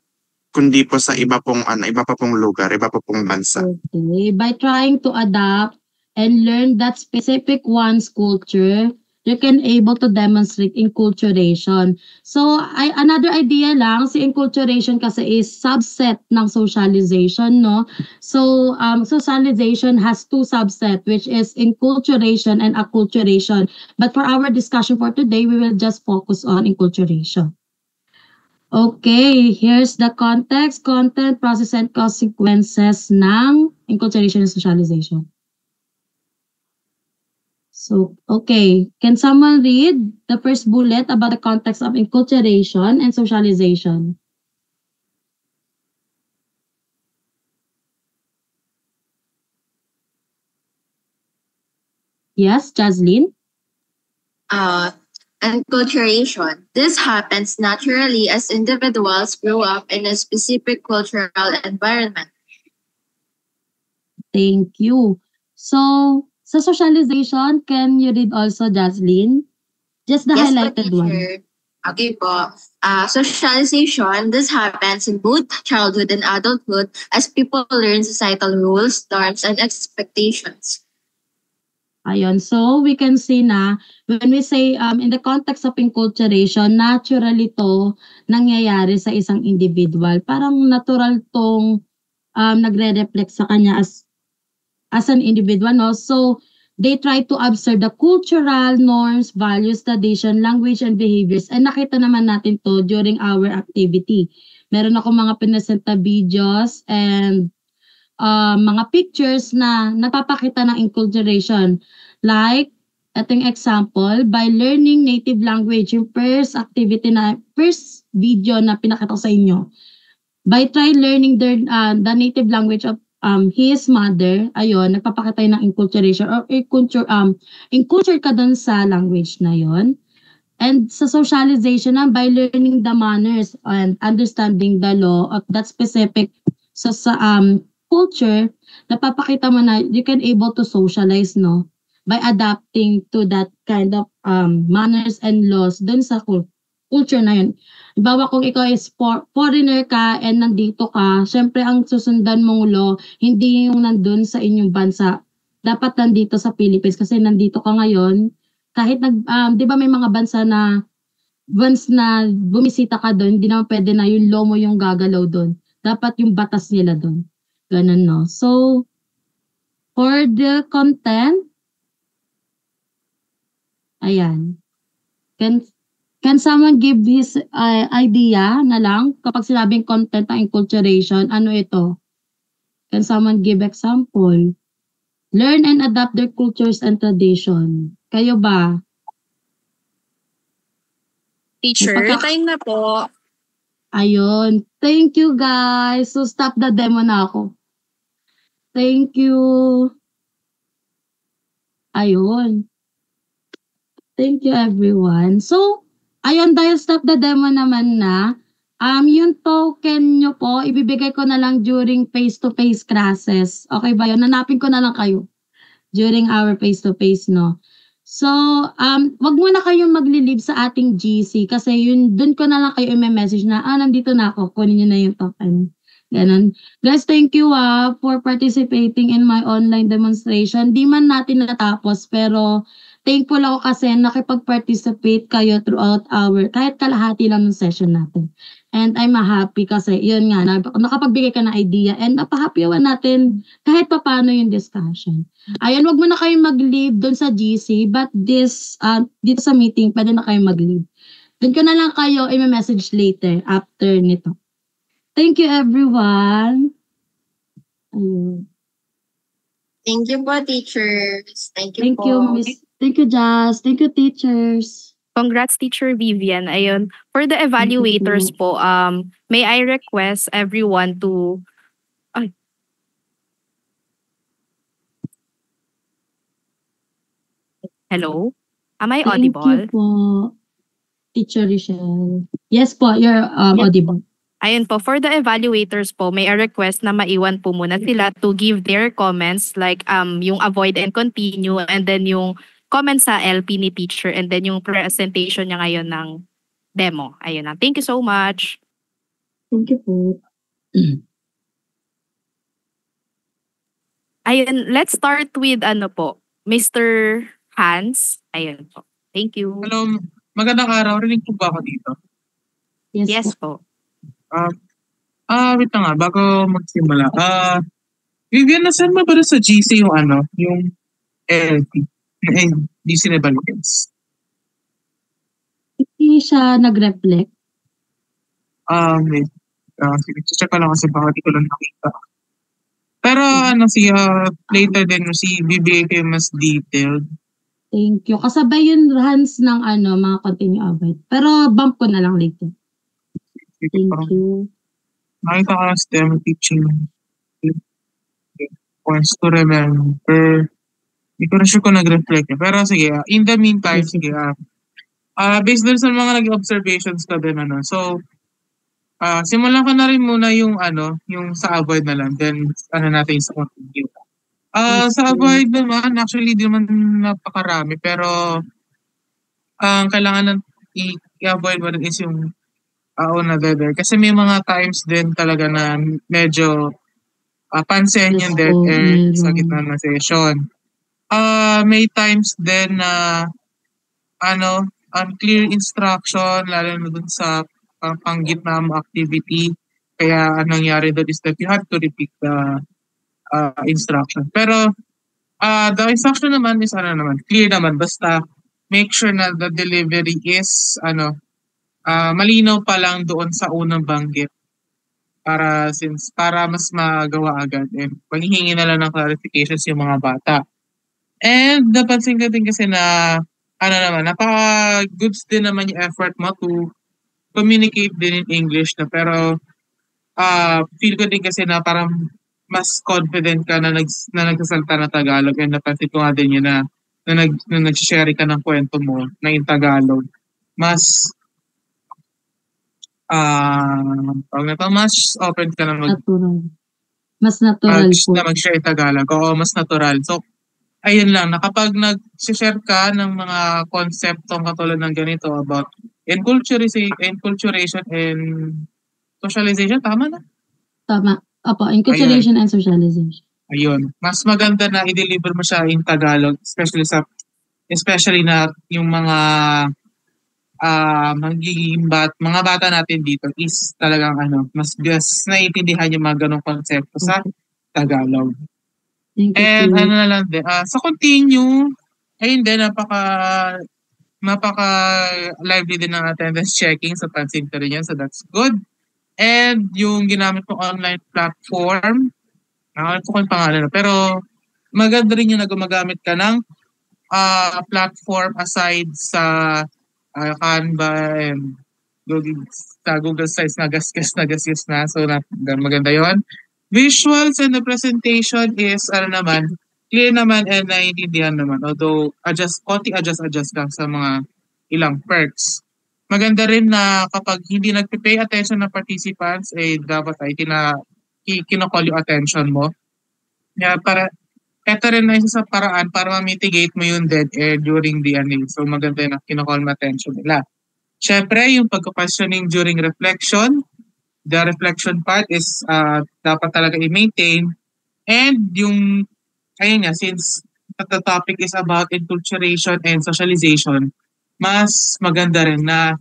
kundi po sa iba pong iba pa pong lugar, iba pa pong bansa. Okay. By trying to adapt and learn that specific one's culture, you can able to demonstrate enculturation. So, another idea lang, si enculturation kasi is subset ng socialization, no? So, socialization has two subset, which is enculturation and acculturation. But for our discussion for today, we will just focus on enculturation. Okay, here's the context, content, process, and consequences ng enculturation and socialization. So, okay. Can someone read the first bullet about the context of enculturation and socialization? Yes, Jaslyn? Enculturation. This happens naturally as individuals grow up in a specific cultural environment. Thank you. So, sa socialization, can you read also, Jaslyn? Just the Yes, highlighted po, one. teacher. Okay po. Socialization, this happens in both childhood and adulthood as people learn societal rules, norms, and expectations. Ayun. So, we can see na when we say in the context of enculturation, naturally to nangyayari sa isang individual. Parang natural tong nagre-reflect sa kanya as an individual, no? So, they try to observe the cultural norms, values, tradition, language, and behaviors. And nakita naman natin to during our activity. Meron ako mga pinesenta videos and mga pictures na nagpapakita ng enculturation. Like, itong example, by learning native language, yung first video na pinakita ko sa inyo. By try learning the native language of his mother, ayun, nagpapakita ng enculturation or enculture ka dun sa language na yon. And sa socialization na, by learning the manners and understanding the law of that specific culture, napapakita mo na you can able to socialize, no? By adapting to that kind of manners and laws dun sa culture na yun. Halimbawa kung ikaw is foreigner ka and nandito ka, syempre ang susundan mong law, hindi yung nandun sa inyong bansa. Dapat nandito sa Philippines kasi nandito ka ngayon. Kahit di ba may mga bansa na once na bumisita ka doon, hindi naman pwede na yung law mo yung gagalaw doon. Dapat yung batas nila doon. Ganun, no? So, for the content, ayan. Can someone give his idea na lang kapag sinabing content ng enculturation, ano ito? Can someone give example? Learn and adapt their cultures and tradition. Kayo ba? Teacher, time na po. Ayun. Thank you, guys. So, stop the demo na ako. Thank you. Ayun. Thank you, everyone. So, ayun, dahil stop the demo naman na, yung token nyo po, ibibigay ko na lang during face-to-face classes. Okay ba yun? Nanapin ko na lang kayo during our face-to-face, no? So, wag mo na kayong magli-leave sa ating GC kasi yun, dun ko na lang kayo i-message na, nandito na ako, kunin nyo na yung token. Ganun. Guys, thank you for participating in my online demonstration. Di man natin natapos, pero thankful ako kasi nakipag-participate kayo throughout kahit kalahati lang ng session natin. And I'm happy kasi yun nga, nakapagbigay ka ng idea and napahappyawan natin kahit papaano yung discussion. Ayan, wag mo na kayong mag-leave doon sa GC, but dito sa meeting, pwede na kayong mag-leave. Doon ko na lang kayo i-message later after nito. Thank you, everyone. Ayun. Thank you po, teachers. Thank you Thank po. you, Miss. Thank you, Jazz. Thank you, teachers. Congrats, Teacher Vivian. Ayun. For the evaluators po, may I request everyone to... Ay. Hello? Am I audible? Thank you po, Teacher Richelle. Yes po, you're audible. Ayun po, for the evaluators po, may a request na maiwan po muna sila to give their comments like yung avoid and continue and then yung comments sa LP ni teacher and then yung presentation niya ngayon ng demo. Ayun na. Thank you so much. Thank you po. Ayun, let's start with Mr. Hans. Ayun po. Thank you. Hello, magandang araw. Rinig po ba ako dito? Yes po. Wait na nga, bago magsimula. Vivian, nasan mo ba sa GC yung yung LP? GC na Balikens? Hindi siya nag-reflect. Wait. Sige, check ko lang kasi baka di ko lang nakita. Pero later din si BBA kayo mas detailed. Thank you. Kasabay yun, Hans, ng mga continue avoid. Pero bump ko na lang later. Thank you. Nakita ka sa STEM teaching points to remember. Hindi ko na sure kung nag-reflect. Pero sige, in the meantime, sige. Based dun sa mga naging observations ko din, So, simulan ko na rin muna yung sa avoid na lang. Then, natin sa continue. Sa avoid naman, actually, di naman napakarami. Pero, ang kailangan i-avoid mo rin is yung another. Kasi may mga times din talaga na medyo pansin yung dead air sa gitna ng session. May times din na unclear instruction, lalo na dun sa panggitna mo activity. Kaya anong nangyari doon is that you have to repeat the instruction. Pero the instruction naman is clear naman. Basta make sure na the delivery is malinaw pa lang doon sa unang banggit para mas magawa agad and maghihingi na lang ng clarifications yung mga bata. And napansin ko din kasi na napaka-goods din naman yung effort mo to communicate din in English na pero feel ko din kasi na parang mas confident ka na nagsasalta na Tagalog and napansin ko nga din yun na nag-share ka ng kwento mo na in Tagalog. Mas mas open ka na mas natural po. Na mag-share Tagalog. Oo, mas natural. So, ayun lang, kapag nag-share ka ng mga konseptong katulad ng ganito about enculturation and socialization, tama na? Tama. Opo, enculturation and socialization. Ayun. Mas maganda na i-deliver mo siya in Tagalog, especially na yung mga mga bata natin dito is talagang mas naiintindihan yung mga ganong konsepto sa Tagalog. And na lang din, sa continue, ayun din, napaka lively din ng attendance checking sa pansin ko rin yan, so that's good. And yung ginamit ko online platform, nakalimutan ko yung pangalan, pero maganda rin yung gumagamit ka ng platform aside sa Canva and Google Slides na gasgas na. So, maganda yon. Visuals and the presentation is, clear naman and naiintindihan naman. Although, konti adjust lang sa mga ilang perks. Maganda rin na kapag hindi nagpipay attention ng participants, dapat ay kinocall yung attention mo. Ito rin na isa sa paraan para ma-mitigate mo yung dead air during the So maganda na kinocall mo attention nila. Siyempre, yung pagka-questioning during reflection, the reflection part is dapat talaga i-maintain. And yung, since that the topic is about enculturation and socialization, mas maganda rin na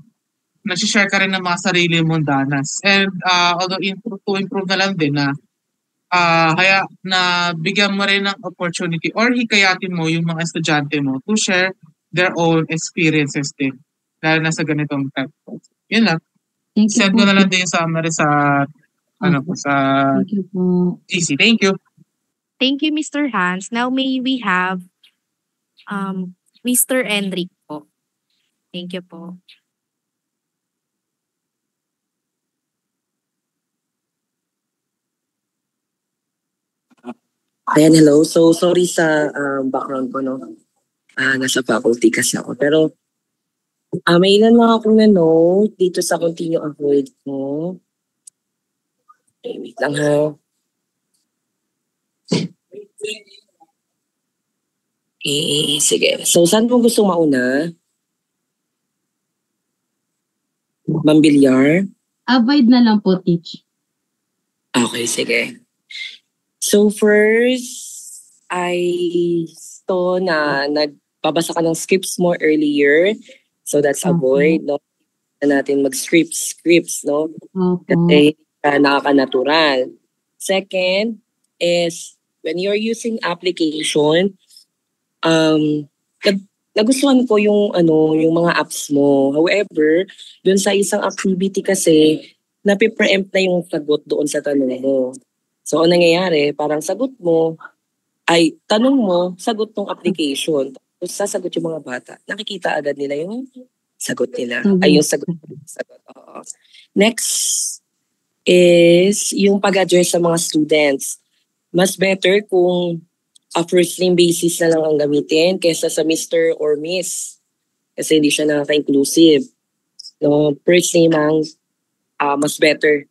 nag-share ka rin ng mga sarili mong danas. And although to improve na lang din na kaya na bigyan mo rin ng opportunity or hikayatin mo yung mga estudyante mo to share their own experiences din. Lalo na sa ganitong type. Yun lang. Thank you Send po. ko na lang din yung summary sa sa Thank you po. GC. Thank you. Thank you, Mr. Hans. Now may we have Mr. Enric po. Thank you po. Ayan, hello. So, sorry sa background ko, no? Nasa faculty kasi ako. Pero, may ilan lang akong na-note dito sa continue avoid ko. Okay, wait lang ha. Sige. So, saan mo gusto mauna? Mambilyar? Avoid na lang po, teach. Okay, sige. So first, I saw na nagbabasa ka ng scripts mo earlier. So that's avoid, no? Na natin mag-scripts, no? Kasi nakaka-natural. Second is, when you're using application, nagustuhan ko yung mga apps mo. However, dun sa isang activity kasi, napipreempt na yung sagot doon sa tanong mo. So, ang nangyayari, parang tanong mo, sagot ng application. Tapos sasagot yung mga bata. Nakikita agad nila yung sagot nila. Ay, yung sagot. Oo. Next is yung pag-address sa mga students. Mas better kung first name basis na lang ang gamitin kaysa sa Mr. or Miss. Kasi hindi siya nakaka-inclusive. No, first name ang mas better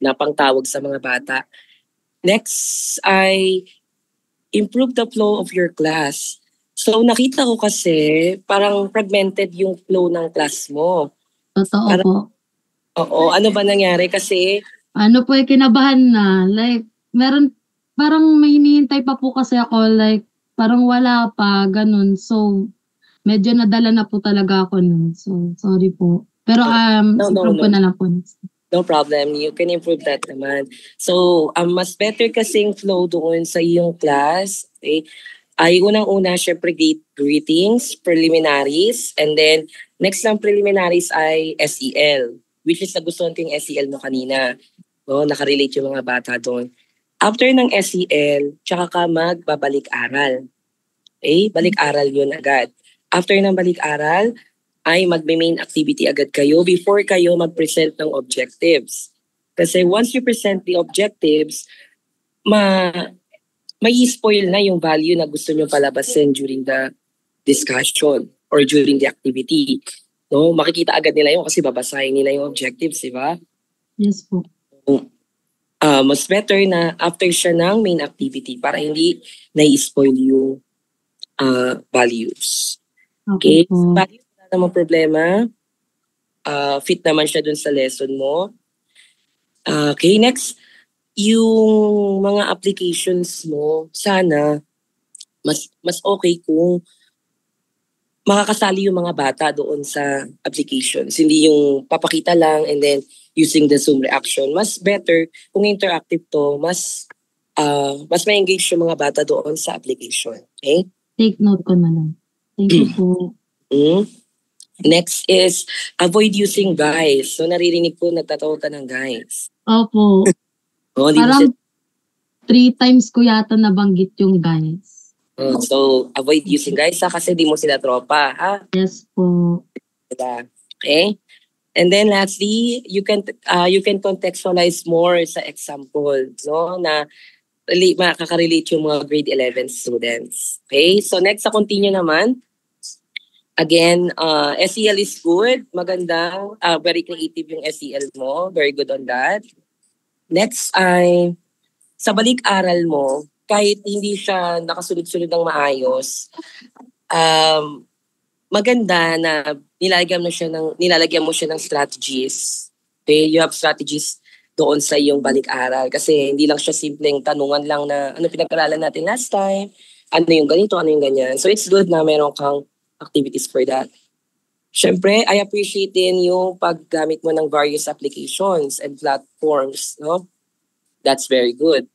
na pangtawag sa mga bata. Next ay improve the flow of your class. So nakita ko kasi parang fragmented yung flow ng class mo. Totoo po. Oo, ano ba nangyari kasi? Ano po kinabahan na. Like, parang may hinihintay pa po kasi ako. Like, parang wala pa, ganun. So, medyo nadala na po talaga ako nun. So, sorry po. Pero, improve ko na lang po. No problem. You can improve that naman. So, mas better kasing flow doon sa iyong class. Okay? Ay unang-una, syempre greetings, preliminaries, and then next lang preliminaries ay SEL, which is nagustuhan ko yung SEL mo kanina. No? Nakarelate yung mga bata doon. After ng SEL, tsaka ka magbabalik-aral. Okay? Balik-aral yun agad. After ng balik-aral, ay magme-main activity agad kayo before kayo mag-present ng objectives. Kasi once you present the objectives, may spoil na yung value na gusto nyo palabasin during the discussion or during the activity. No, makikita agad nila yun kasi babasahin nila yung objectives, di ba? Yes po. Mas better na after siya ng main activity para hindi na-spoil yung values. Okay? Values, naman problema. Fit naman siya dun sa lesson mo. Okay, next. Yung mga applications mo, sana mas okay kung makakasali yung mga bata doon sa applications. Hindi yung papakita lang and then using the Zoom reaction. Mas better kung interactive to, mas ma-engage yung mga bata doon sa application. Okay? Take note ko na lang. Thank you po. Next is avoid using guys. So naririnig ko nagtatawag ka ng guys. Opo. Parang 3 times ko yata nabanggit yung guys. So avoid using guys kasi di mo sila tropa, ha? Yes po. Diba? Okay? And then lastly, you can contextualize more sa example, no? Na makaka-relate yung mga grade 11 students. Okay? So next sa continue naman. Again, SEL is good. Magandang, very creative yung SEL mo. Very good on that. Next ay, sa balik-aral mo, kahit hindi siya nakasunod-sunod ng maayos, maganda na nilalagyan mo siya ng strategies. Okay? You have strategies doon sa iyong balik-aral. Kasi hindi lang siya simpleng tanungan lang na ano pinag-aralan natin last time. ano yung ganito, ano yung ganyan. So it's good na meron kang activities for that. Siyempre, I appreciate din yung paggamit mo ng various applications and platforms, no? That's very good.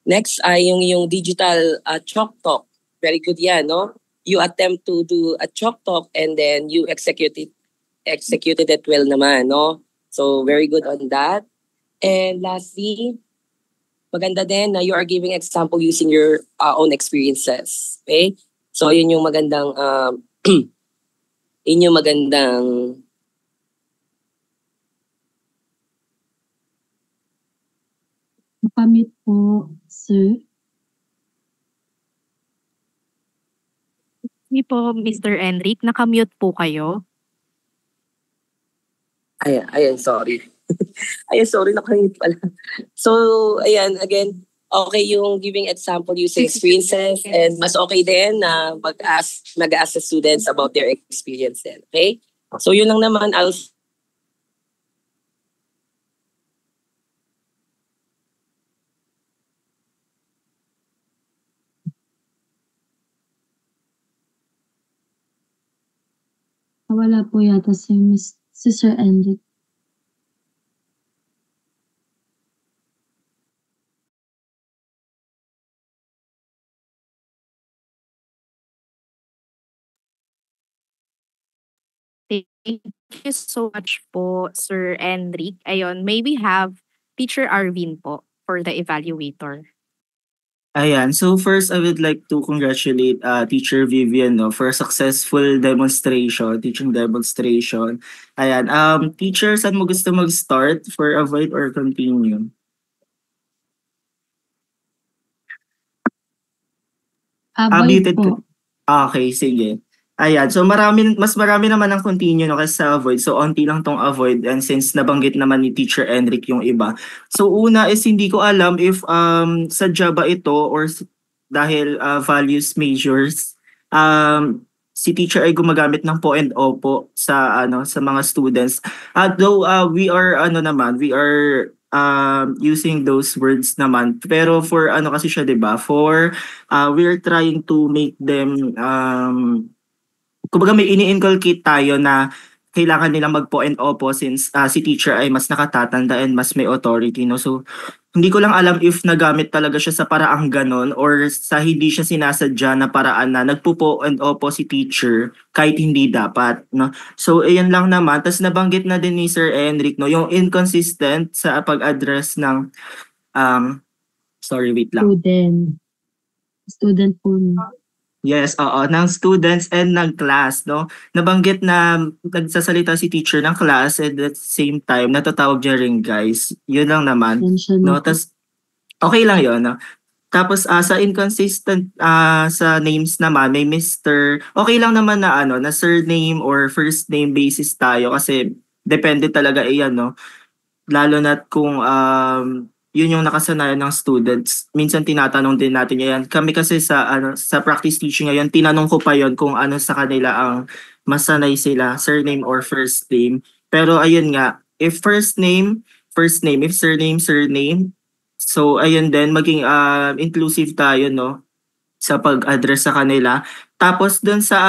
Next ay yung digital chalk talk. Very good yan, no? You attempt to do a chalk talk and then you executed it well naman, no? So very good on that. And lastly, maganda din na you are giving example using your own experiences. Okay? So yun yung magandang yun yung magandang Makamute po, sir. Hindi po, Mr. Enric, nakamute po kayo. Ayan, sorry. Ayan, sorry, nakamute pala. So, ayan, again, okay yung giving example using experiences and mas okay din na mag-ask the students about their experience din. Okay? So, yun lang naman. Wala po yata si Sir Enric. Thank you so much po, Sir Enric. Ayun, may we have Teacher Arvin po for the evaluator. Ayan. So first, I would like to congratulate Teacher Vivian no, for a successful demonstration, teaching demonstration. Ayan. Teacher, saan mo gusto mag-start for avoid or continue? Avoid po. Okay, sige. Ayan. So mas marami naman ang continue no, kasi sa avoid. So onti lang tong avoid and since nabanggit naman ni Teacher Enric yung iba. So una is hindi ko alam if sadya ba ito or dahil values majors si teacher ay gumagamit ng po and opo sa sa mga students. Though we are using those words naman. Pero for kasi siya 'di ba? For we're trying to make them kumbaga may ini-inculcate tayo na kailangan nilang mag-po and opo since si teacher ay mas nakatatanda and mas may authority. No? So, hindi ko lang alam if nagamit talaga siya sa paraang ganon or sa hindi siya sinasadya na paraan na nagpo and opo si teacher kahit hindi dapat. No? So, ayan lang naman. Tapos nabanggit na din ni Sir Enric, no? Yung inconsistent sa pag-address ng sorry, wait lang. Student po. Yes, oo, ng students and ng class, no? Nabanggit na nagsasalita si teacher ng class and at the same time natatawag niya rin guys. Yun lang naman. No, tas okay lang 'yon, no? Tapos sa inconsistent sa names naman may Mr. Okay lang naman na na surname or first name basis tayo kasi depende talaga iyan, no? Lalo na kung yun yung nakasanayan ng students. Minsan tinatanong din natin yan. Kami kasi sa practice teaching ngayon, tinanong ko pa yon kung ano sa kanila ang masanay sila, surname or first name. Pero ayun nga, if first name, if surname. So ayun din, maging inclusive tayo no sa pag-address sa kanila. Tapos dun sa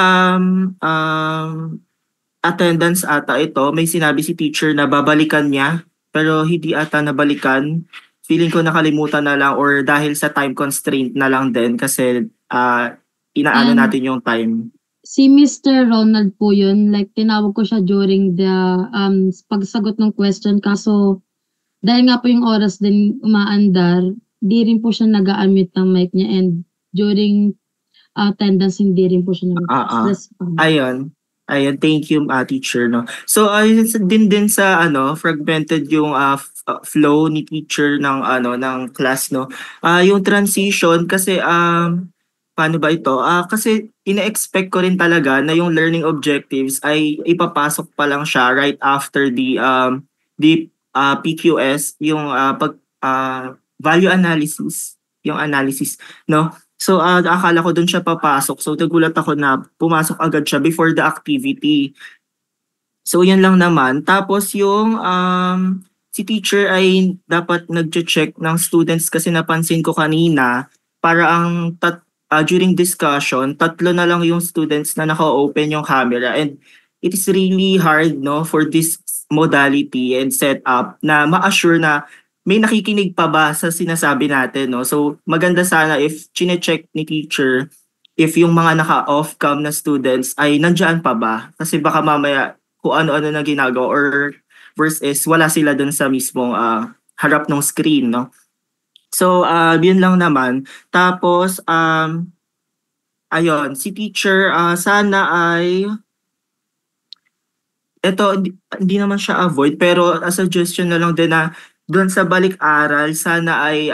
attendance ata ito, may sinabi si teacher na babalikan niya pero hindi ata nabalikan. Feeling ko nakalimutan na lang or dahil sa time constraint na lang din kasi inaano natin yung time. Si Mr. Ronald po yun, like tinawag ko siya during the pagsagot ng question kaso dahil nga po yung oras din umaandar, di rin po siya nag-unmute ng mic niya and during attendance hindi rin po siya nag-respond. Ayun, thank you teacher no. So ayun din sa fragmented yung flow ni teacher ng ng class no. Yung transition kasi paano ba ito? Kasi ina-expect ko rin talaga na yung learning objectives ay ipapasok pa lang siya right after the PQS, yung value analysis, yung analysis no. So, akala ko dun siya papasok. So, nagulat ako na pumasok agad siya before the activity. So, yan lang naman. Tapos, yung si teacher ay dapat nag-check ng students kasi napansin ko kanina para ang during discussion, 3 na lang yung students na naka-open yung camera, and it is really hard, no, for this modality and setup na ma-assure na may nakikinig pa ba sa sinasabi natin, no? So maganda sana if chine-check ni teacher if yung mga naka-off cam na students ay nandiyan pa ba, kasi baka mamaya kung ano-ano na ginagawa or versus wala sila dun sa mismong harap ng screen, no? So, yun lang naman. Tapos, ayun, si teacher, sana ay, hindi naman siya avoid, pero a suggestion na lang din na doon sa balik-aral, sana ay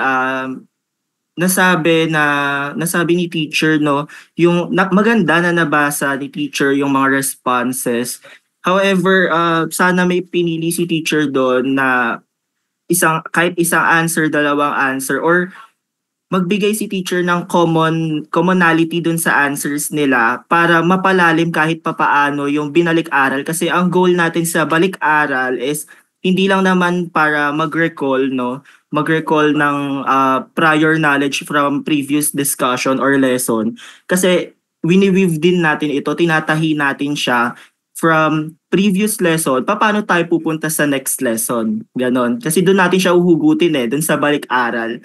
nasabi ni teacher, no, yung maganda na nabasa ni teacher yung mga responses. However, sana may pinili si teacher doon na kahit isang answer, dalawang answer, or magbigay si teacher ng commonality dun sa answers nila para mapalalim kahit papaano yung binalik-aral. Kasi ang goal natin sa balik-aral is hindi lang naman para mag-recall, no? Mag-recall ng prior knowledge from previous discussion or lesson. Kasi wini-weave din natin ito, tinatahi natin siya from previous lesson, paano tayo pupunta sa next lesson? Ganon. Kasi doon natin siya uhugutin doon sa balik-aral.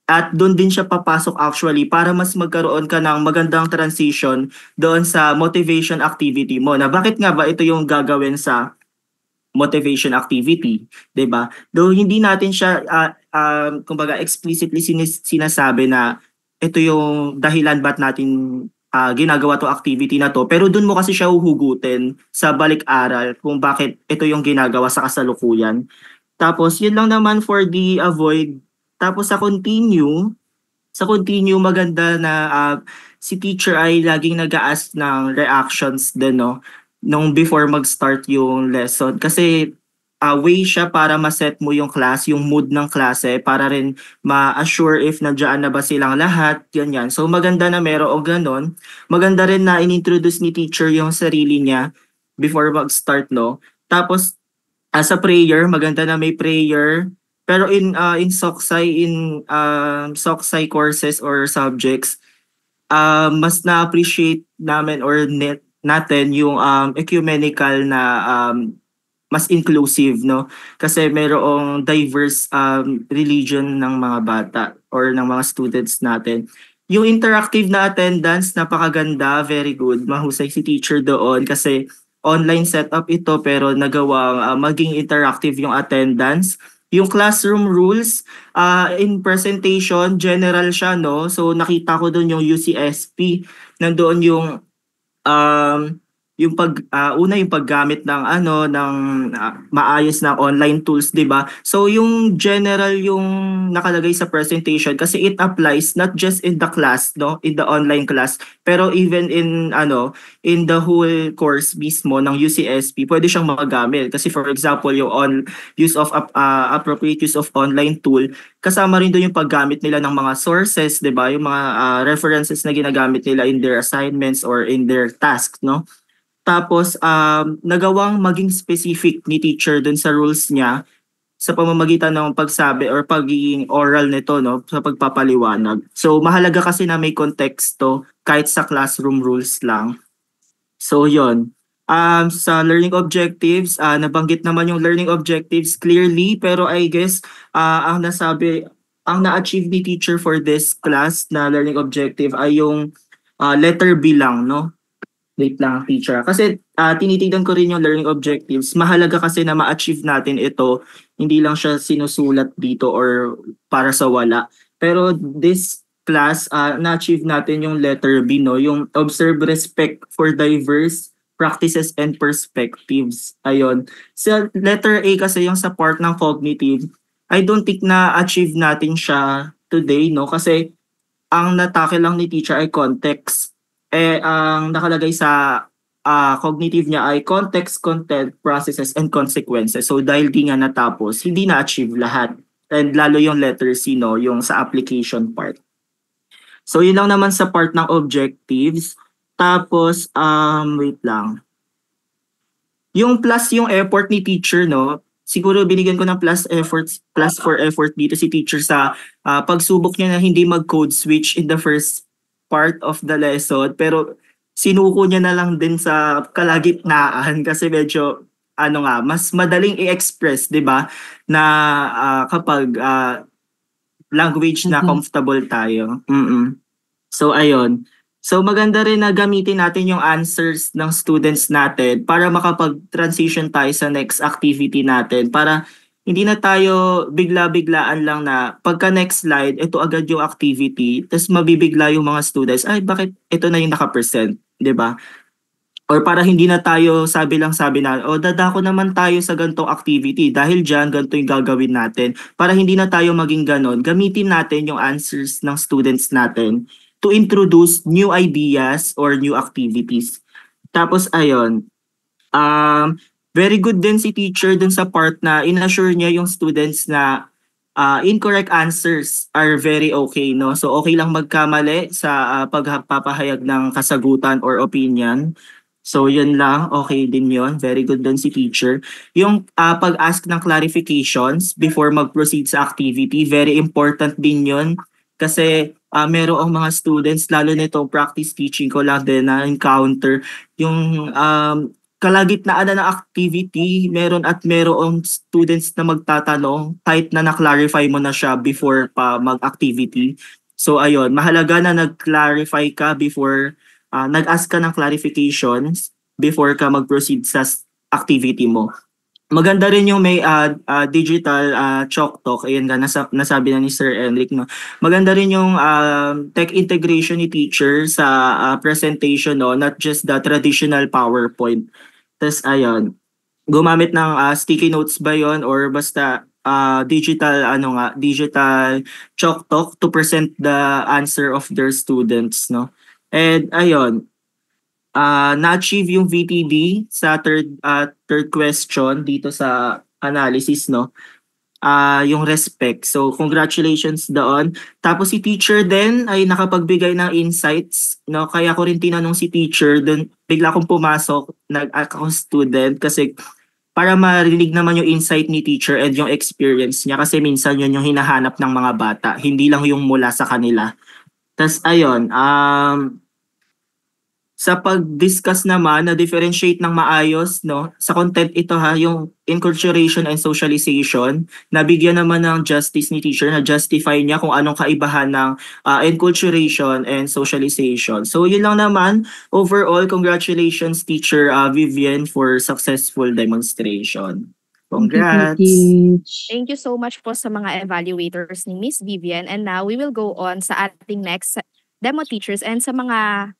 At doon din siya papasok actually para mas magkaroon ka ng magandang transition doon sa motivation activity mo. Na bakit nga ba ito yung gagawin sa motivation activity? 'Di ba? Though hindi natin siya kumbaga explicitly sinasabi na ito yung dahilan ba't natin ginagawa to activity na to, pero dun mo kasi siya uhugutin sa balik-aral kung bakit ito yung ginagawa sa kasalukuyan. Tapos yun lang naman for the avoid. Tapos sa continue maganda na si teacher ay laging nag-a-ask ng reactions din, no, nung before mag-start yung lesson, kasi way siya para ma-set mo yung class, yung mood ng klase, para rin ma-assure if nandiyan na ba silang lahat, ganyan. So maganda na meron ganon. Maganda rin na in-introduce ni teacher yung sarili niya before mag-start, no. Tapos sa prayer, maganda na may prayer. Pero in Soksai courses or subjects, mas na-appreciate namin or natin yung ecumenical na mas inclusive, no? Kasi mayroong diverse religion ng mga bata or ng mga students natin. Yung interactive na attendance, napakaganda, very good. Mahusay si teacher doon kasi online setup ito pero nagawang maging interactive yung attendance. Yung classroom rules, in presentation, general siya, no? So nakita ko doon yung UCSP, nandoon yung yung paggamit ng maayos na online tools, 'di ba? So yung general yung nakalagay sa presentation kasi it applies not just in the class, no, in the online class, pero even in the whole course mismo ng UCSP, pwede siyang magamit. Kasi for example, yung appropriate use of online tool, kasama rin doon yung paggamit nila ng mga sources, 'di ba? Yung mga references na ginagamit nila in their assignments or in their tasks, no? Tapos, nagawang maging specific ni teacher dun sa rules niya sa pamamagitan ng pagsabi or pagiging oral nito, no, sa pagpapaliwanag. So, mahalaga kasi na may konteksto kahit sa classroom rules lang. So, yon. Sa learning objectives, nabanggit naman yung learning objectives clearly, pero I guess ang na-achieve ni teacher for this class na learning objective ay yung letter B lang, no? Wait lang, teacher. Kasi tinitignan ko rin yung learning objectives. Mahalaga kasi na ma-achieve natin ito. Hindi lang siya sinusulat dito or para sa wala. Pero this class, na-achieve natin yung letter B, no? Yung observe respect for diverse practices and perspectives. Ayun. Sa letter A kasi yung sa part ng cognitive, I don't think na-achieve natin siya today, no? Kasi ang natake lang ni teacher ay context. Ang nakalagay sa cognitive niya ay context, content, processes, and consequences. So dahil di nga natapos, hindi na-achieve lahat. And lalo yung letter C, no, yung sa application part. So yun lang naman sa part ng objectives. Tapos, wait lang. Yung plus yung effort ni teacher, no, siguro binigyan ko ng plus for effort dito si teacher sa pagsubok niya na hindi mag-code switch in the first part of the lesson pero sinuko niya na lang din sa kalagitnaan kasi medyo mas madaling i-express, 'di ba? Na kapag language na comfortable tayo. So ayun. So maganda rin na gamitin natin yung answers ng students natin para makapag-transition tayo sa next activity natin para hindi na tayo bigla-biglaan lang na pagka next slide, ito agad yung activity, tapos mabibigla yung mga students, ay bakit ito na yung naka-present, 'di ba? Or para hindi na tayo sabi na, dadako naman tayo sa ganitong activity dahil dyan, ganito yung gagawin natin. Para hindi na tayo maging ganon, gamitin natin yung answers ng students natin to introduce new ideas or new activities. Tapos ayun, very good din si teacher dun sa part na in-assure niya yung students na incorrect answers are very okay, no? So okay lang magkamali sa pagpapahayag ng kasagutan or opinion. So yun lang, okay din yun. Very good dun si teacher. Yung pag-ask ng clarifications before mag-proceed sa activity, very important din yun. Kasi merong mga students, lalo nito practice teaching ko lang din na encounter, yung kalagitnaan na ng activity, merong students na magtatanong kahit na na-clarify mo na siya before pa mag-activity. So ayun, mahalaga na nag-clarify ka before, nag-ask ka ng clarifications before ka mag-proceed sa activity mo. Maganda rin yung may digital chalk talk. Ayan nga, nasabi na ni Sir Enric. No? Maganda rin yung tech integration ni teacher sa presentation, no? Not just the traditional PowerPoint. Tapos ayun, gumamit ng sticky notes ba yon or basta digital chalk talk to present the answer of their students. No? And ayun, na-achieve yung VTD sa third question dito sa analysis, no? Yung respect. So congratulations doon. Tapos si teacher din ay nakapagbigay ng insights, no? Kaya ko rin tinanong si teacher doon, bigla akong pumasok, ako student kasi para marinig naman yung insight ni teacher and yung experience niya kasi minsan yun yung hinahanap ng mga bata, hindi lang yung mula sa kanila. Tapos ayun, sa pag-discuss naman na differentiate ng maayos, no? Sa content ito yung enculturation and socialization, nabigyan naman ng justice ni teacher na justify niya kung anong kaibahan ng enculturation and socialization. So yun lang naman. Overall, congratulations Teacher Vivian for successful demonstration. Congrats! Thank you so much po sa mga evaluators ni Miss Vivian. And now we will go on sa ating next demo teachers and sa mga